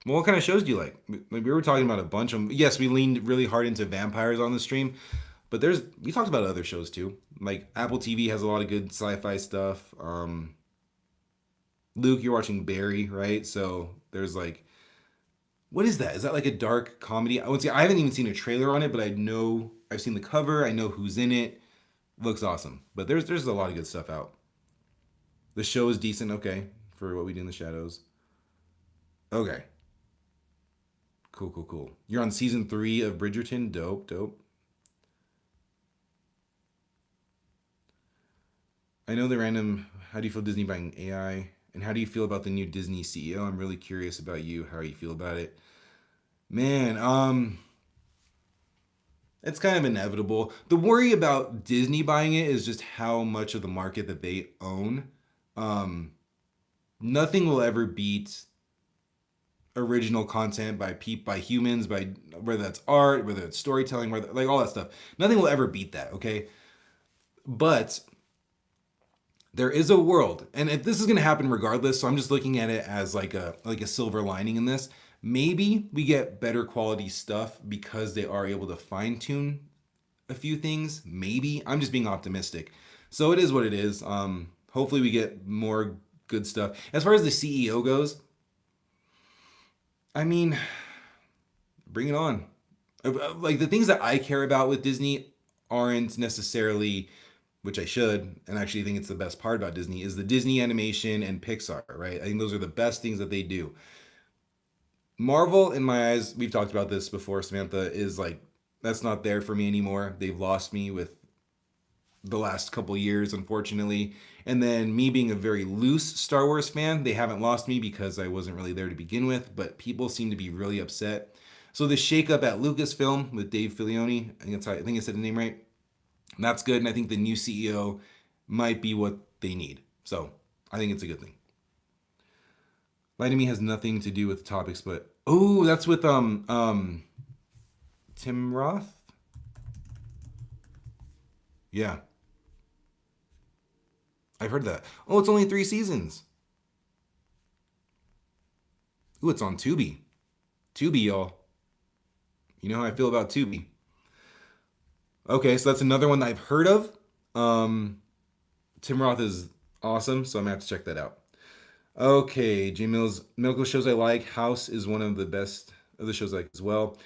Well, what kind of shows do you like? We were talking about a bunch of them. Yes, we leaned really hard into vampires on the stream, but we talked about other shows too. Like Apple TV has a lot of good sci-fi stuff. Luke, you're watching Barry, right? So there's like, what is that? Is that like a dark comedy? I would say I haven't even seen a trailer on it, but I know I've seen the cover. I know who's in it. Looks awesome. But there's a lot of good stuff out. The show is decent. Okay, for What We Do in the Shadows. Okay, cool. You're on season 3 of Bridgerton. Dope. I know the random. How do you feel Disney buying AI? And how do you feel about the new Disney CEO? I'm really curious about you. How you feel about it, man? It's kind of inevitable. The worry about Disney buying it is just how much of the market that they own. Um, Nothing will ever beat original content by humans, by whether that's art, whether it's storytelling, whether like all that stuff. Nothing will ever beat that. Okay, but there is a world, and if this is going to happen regardless, so I'm just looking at it as like a silver lining in this. Maybe we get better quality stuff because they are able to fine tune a few things. Maybe I'm just being optimistic. So it is what it is. Hopefully we get more good stuff. As far as the CEO goes, I mean, bring it on. Like the things that I care about with Disney aren't necessarily, which I should, and actually think it's the best part about Disney is the Disney animation and Pixar, right? I think those are the best things that they do. Marvel, in my eyes, we've talked about this before, Samantha, is like that's not there for me anymore. They've lost me with the last couple years, unfortunately. And then me being a very loose Star Wars fan, they haven't lost me because I wasn't really there to begin with, but people seem to be really upset. So the shakeup at Lucasfilm with Dave Filoni, I think I said the name right. That's good, and I think the new CEO might be what they need. So I think it's a good thing. Lie to Me has nothing to do with the topics, but oh, that's with Tim Roth. Yeah, I've heard that. Oh, it's only 3 seasons. Ooh, it's on Tubi. Tubi, y'all. You know how I feel about Tubi. Okay, so that's another one that I've heard of. Um, Tim Roth is awesome, so I'm gonna have to check that out. Okay, J Mills medical shows I like. House is one of the best of the shows I like as well.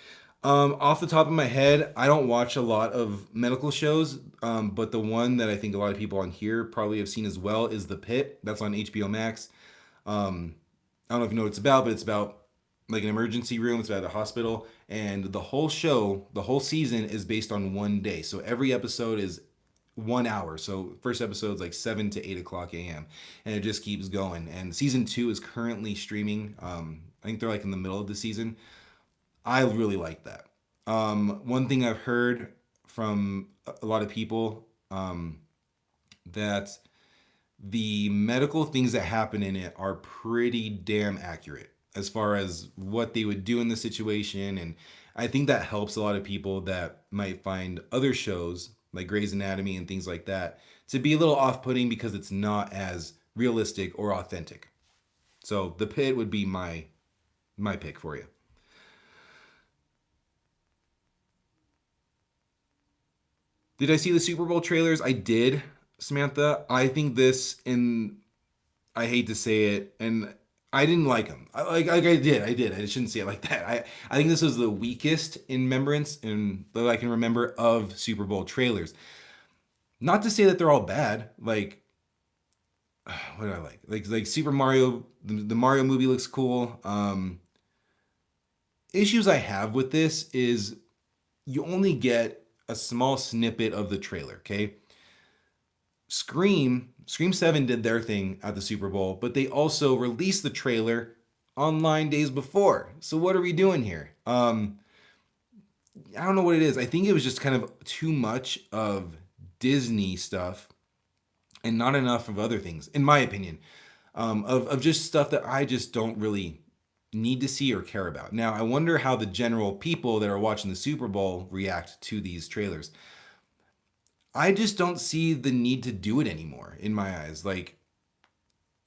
Off the top of my head, I don't watch a lot of medical shows, but the one that I think a lot of people on here probably have seen as well is The Pit. That's on HBO Max. I don't know if you know what it's about, but it's about like an emergency room. It's about a hospital, and the whole show, the whole season is based on one day. So every episode is 1 hour. So first episode's like 7 to 8 o'clock a.m. and it just keeps going. And season 2 is currently streaming. I think they're like in the middle of the season. I really like that. One thing I've heard from a lot of people that the medical things that happen in it are pretty damn accurate as far as what they would do in the situation. And I think that helps a lot of people that might find other shows like Grey's Anatomy and things like that to be a little off putting because it's not as realistic or authentic. So The Pit would be my pick for you. Did I see the Super Bowl trailers? I did, Samantha. I think this, and I hate to say it, and I didn't like them. I did. I shouldn't say it like that. I think this was the weakest in remembrance and that I can remember of Super Bowl trailers. Not to say that they're all bad. Like, what do I like? Like Super Mario, the Mario movie looks cool. Issues I have with this is you only get a small snippet of the trailer. Okay, Scream 7 did their thing at the Super Bowl, but they also released the trailer online days before. So what are we doing here? I don't know what it is. I think it was just kind of too much of Disney stuff and not enough of other things, in my opinion. Of just stuff that I just don't really need to see or care about. Now, I wonder how the general people that are watching the Super Bowl react to these trailers. I just don't see the need to do it anymore in my eyes. Like,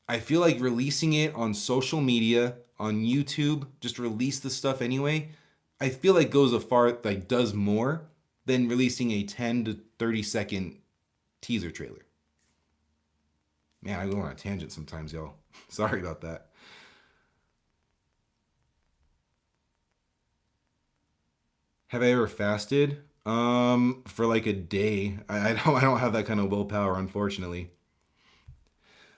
I feel like releasing it on social media, on YouTube, just release the stuff anyway. I feel like goes a far, like, does more than releasing a 10 to 30 second teaser trailer. Man, I go on a tangent sometimes, y'all. Sorry about that. Have I ever fasted? For like a day. I don't have that kind of willpower, unfortunately.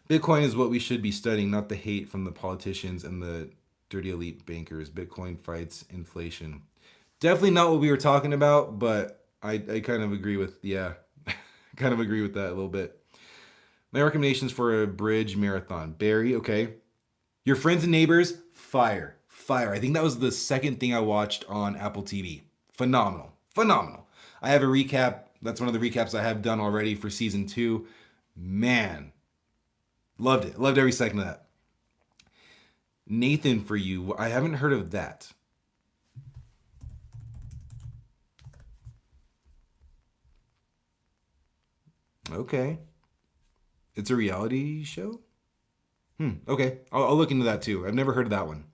Bitcoin is what we should be studying, not the hate from the politicians and the dirty elite bankers. Bitcoin fights inflation. Definitely not what we were talking about, but I kind of agree with, yeah, kind of agree with that a little bit. My recommendations for a bridge marathon. Barry, okay. Your Friends and Neighbors, fire. Fire. I think that was the second thing I watched on Apple TV. Phenomenal. Phenomenal. I have a recap. That's one of the recaps I have done already for season 2. Man, loved it. Loved every second of that. Nathan for You. I haven't heard of that. Okay. It's a reality show? Okay. I'll look into that too. I've never heard of that one.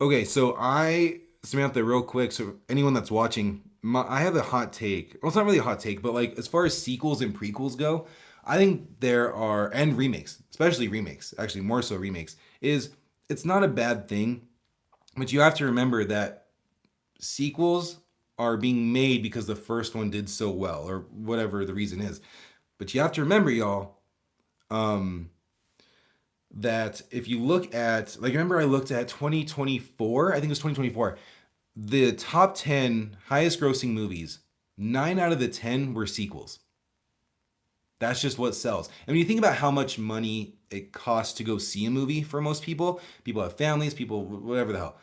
Okay, so Samantha, real quick, so anyone that's watching, I have a hot take. Well, it's not really a hot take, but like as far as sequels and prequels go, I think there are, and remakes, especially remakes, actually more so remakes, is it's not a bad thing, but you have to remember that sequels are being made because the first one did so well, or whatever the reason is. But you have to remember, y'all, um, that if you look at, like, remember I looked at 2024, I think it was 2024, the top 10 highest grossing movies, 9 out of the 10 were sequels. That's just what sells. And when you think about how much money it costs to go see a movie for most people, people have families, people, whatever the hell,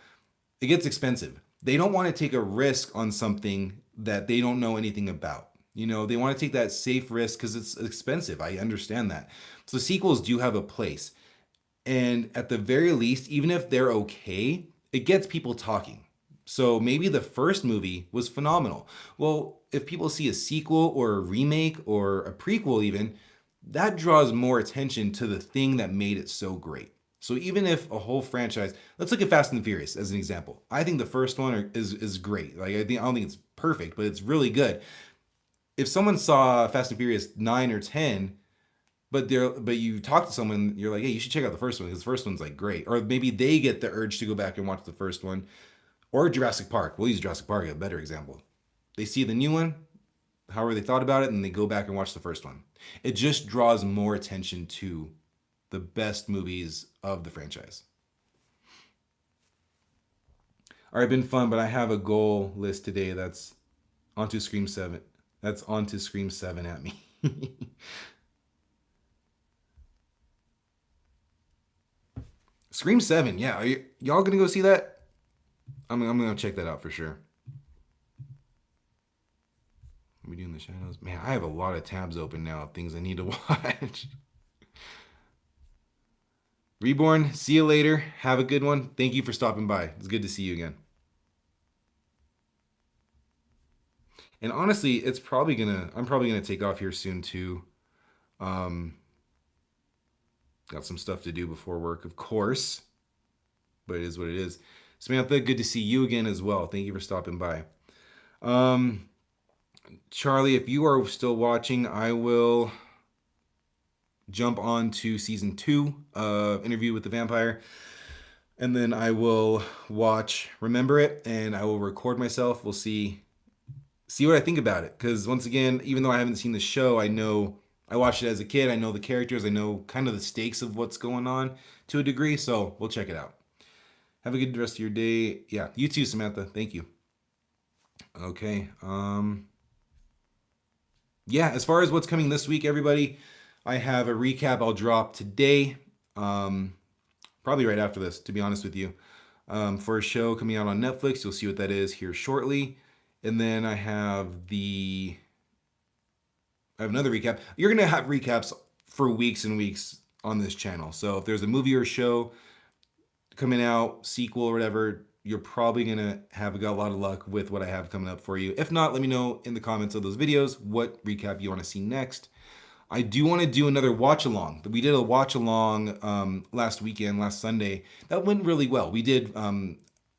it gets expensive. They don't want to take a risk on something that they don't know anything about. You know, they want to take that safe risk because it's expensive. I understand that. So sequels do have a place. And at the very least, even if they're okay, it gets people talking. So maybe the first movie was phenomenal. Well, if people see a sequel or a remake or a prequel, even, that draws more attention to the thing that made it so great. So even if a whole franchise, let's look at Fast and the Furious as an example. I think the first one is great. Like I don't think it's perfect, but it's really good. If someone saw Fast and Furious 9 or 10, but you talk to someone, you're like, hey, you should check out the first one because the first one's like great. Or maybe they get the urge to go back and watch the first one. Or Jurassic Park. We'll use Jurassic Park as a better example. They see the new one, however they thought about it, and they go back and watch the first one. It just draws more attention to the best movies of the franchise. All right, been fun, but I have a goal list today that's onto Scream 7. That's onto Scream 7 at me. Scream 7, yeah. Are y'all gonna go see that? I'm gonna check that out for sure. Are we doing the shadows? Man, I have a lot of tabs open now of things I need to watch. Reborn, see you later. Have a good one. Thank you for stopping by. It's good to see you again. And honestly, I'm probably gonna take off here soon too. Um, got some stuff to do before work, of course, but it is what it is. Samantha, good to see you again as well. Thank you for stopping by. Um, Charlie, if you are still watching, I will jump on to season 2 of Interview with the Vampire. And then I will watch Remember It and I will record myself. We'll see what I think about it. Because once again, even though I haven't seen the show, I watched it as a kid. I know the characters. I know kind of the stakes of what's going on to a degree. So we'll check it out. Have a good rest of your day. Yeah, you too, Samantha. Thank you. Okay. Yeah, as far as what's coming this week, everybody, I have a recap I'll drop today. Probably right after this, to be honest with you. For a show coming out on Netflix. You'll see what that is here shortly. And then I have another recap. You're going to have recaps for weeks and weeks on this channel. So if there's a movie or show coming out, sequel or whatever, you're probably going to have got a lot of luck with what I have coming up for you. If not, let me know in the comments of those videos what recap you want to see next. I do want to do another watch along. We did a watch along last Sunday. That went really well. We did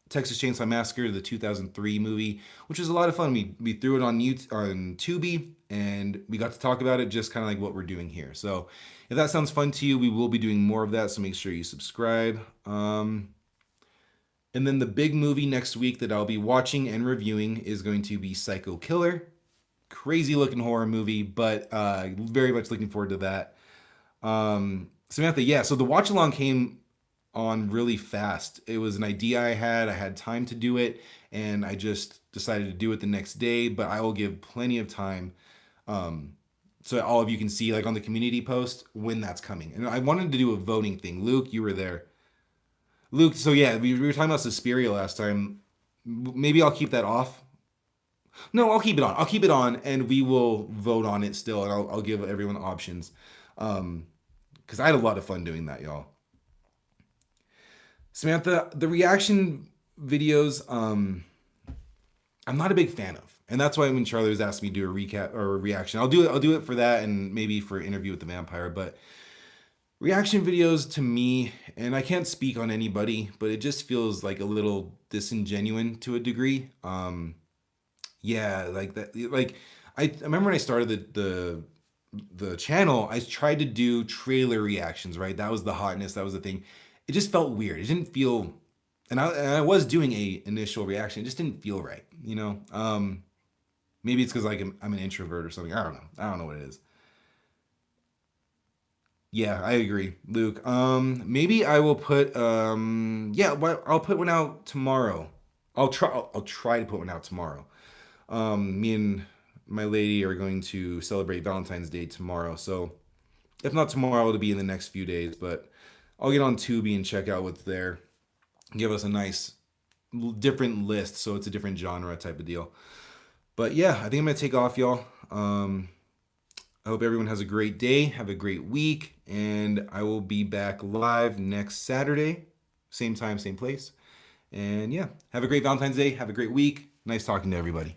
Texas Chainsaw Massacre, the 2003 movie, which was a lot of fun. We threw it on Tubi, and we got to talk about it, just kind of like what we're doing here. So if that sounds fun to you, we will be doing more of that, so make sure you subscribe. And then the big movie next week that I'll be watching and reviewing is going to be Psycho Killer. Crazy looking horror movie, but very much looking forward to that. Samantha, yeah, so the watch along came on really fast. It was an idea I had time to do it, and I just decided to do it the next day, but I will give plenty of time so that all of you can see, like on the community post, when that's coming. And I wanted to do a voting thing. Luke, you were there. Luke, so yeah, we were talking about Suspiria last time. Maybe I'll keep that off. No, I'll keep it on. I'll keep it on, and we will vote on it still, and I'll give everyone options. Because I had a lot of fun doing that, y'all. Samantha, the reaction videos, I'm not a big fan of. And that's why when Charlie was asking me to do a recap or a reaction, I'll do it for that and maybe for Interview with the Vampire. But reaction videos to me, and I can't speak on anybody, but it just feels like a little disingenuine to a degree. Yeah, like that. Like I remember when I started the channel, I tried to do trailer reactions. Right, that was the hotness. That was the thing. It just felt weird. It didn't feel, and I was doing a initial reaction. It just didn't feel right. Maybe it's because like I'm an introvert or something. I don't know. I don't know what it is. Yeah, I agree, Luke. Maybe I will put yeah, I'll put one out tomorrow. I'll try to put one out tomorrow. Me and my lady are going to celebrate Valentine's Day tomorrow. So if not tomorrow, it'll be in the next few days. But I'll get on Tubi and check out what's there. Give us a nice different list, so it's a different genre type of deal. But yeah, I think I'm gonna take off, y'all. I hope everyone has a great day, have a great week, and I will be back live next Saturday, same time, same place. And yeah, have a great Valentine's Day, have a great week. Nice talking to everybody.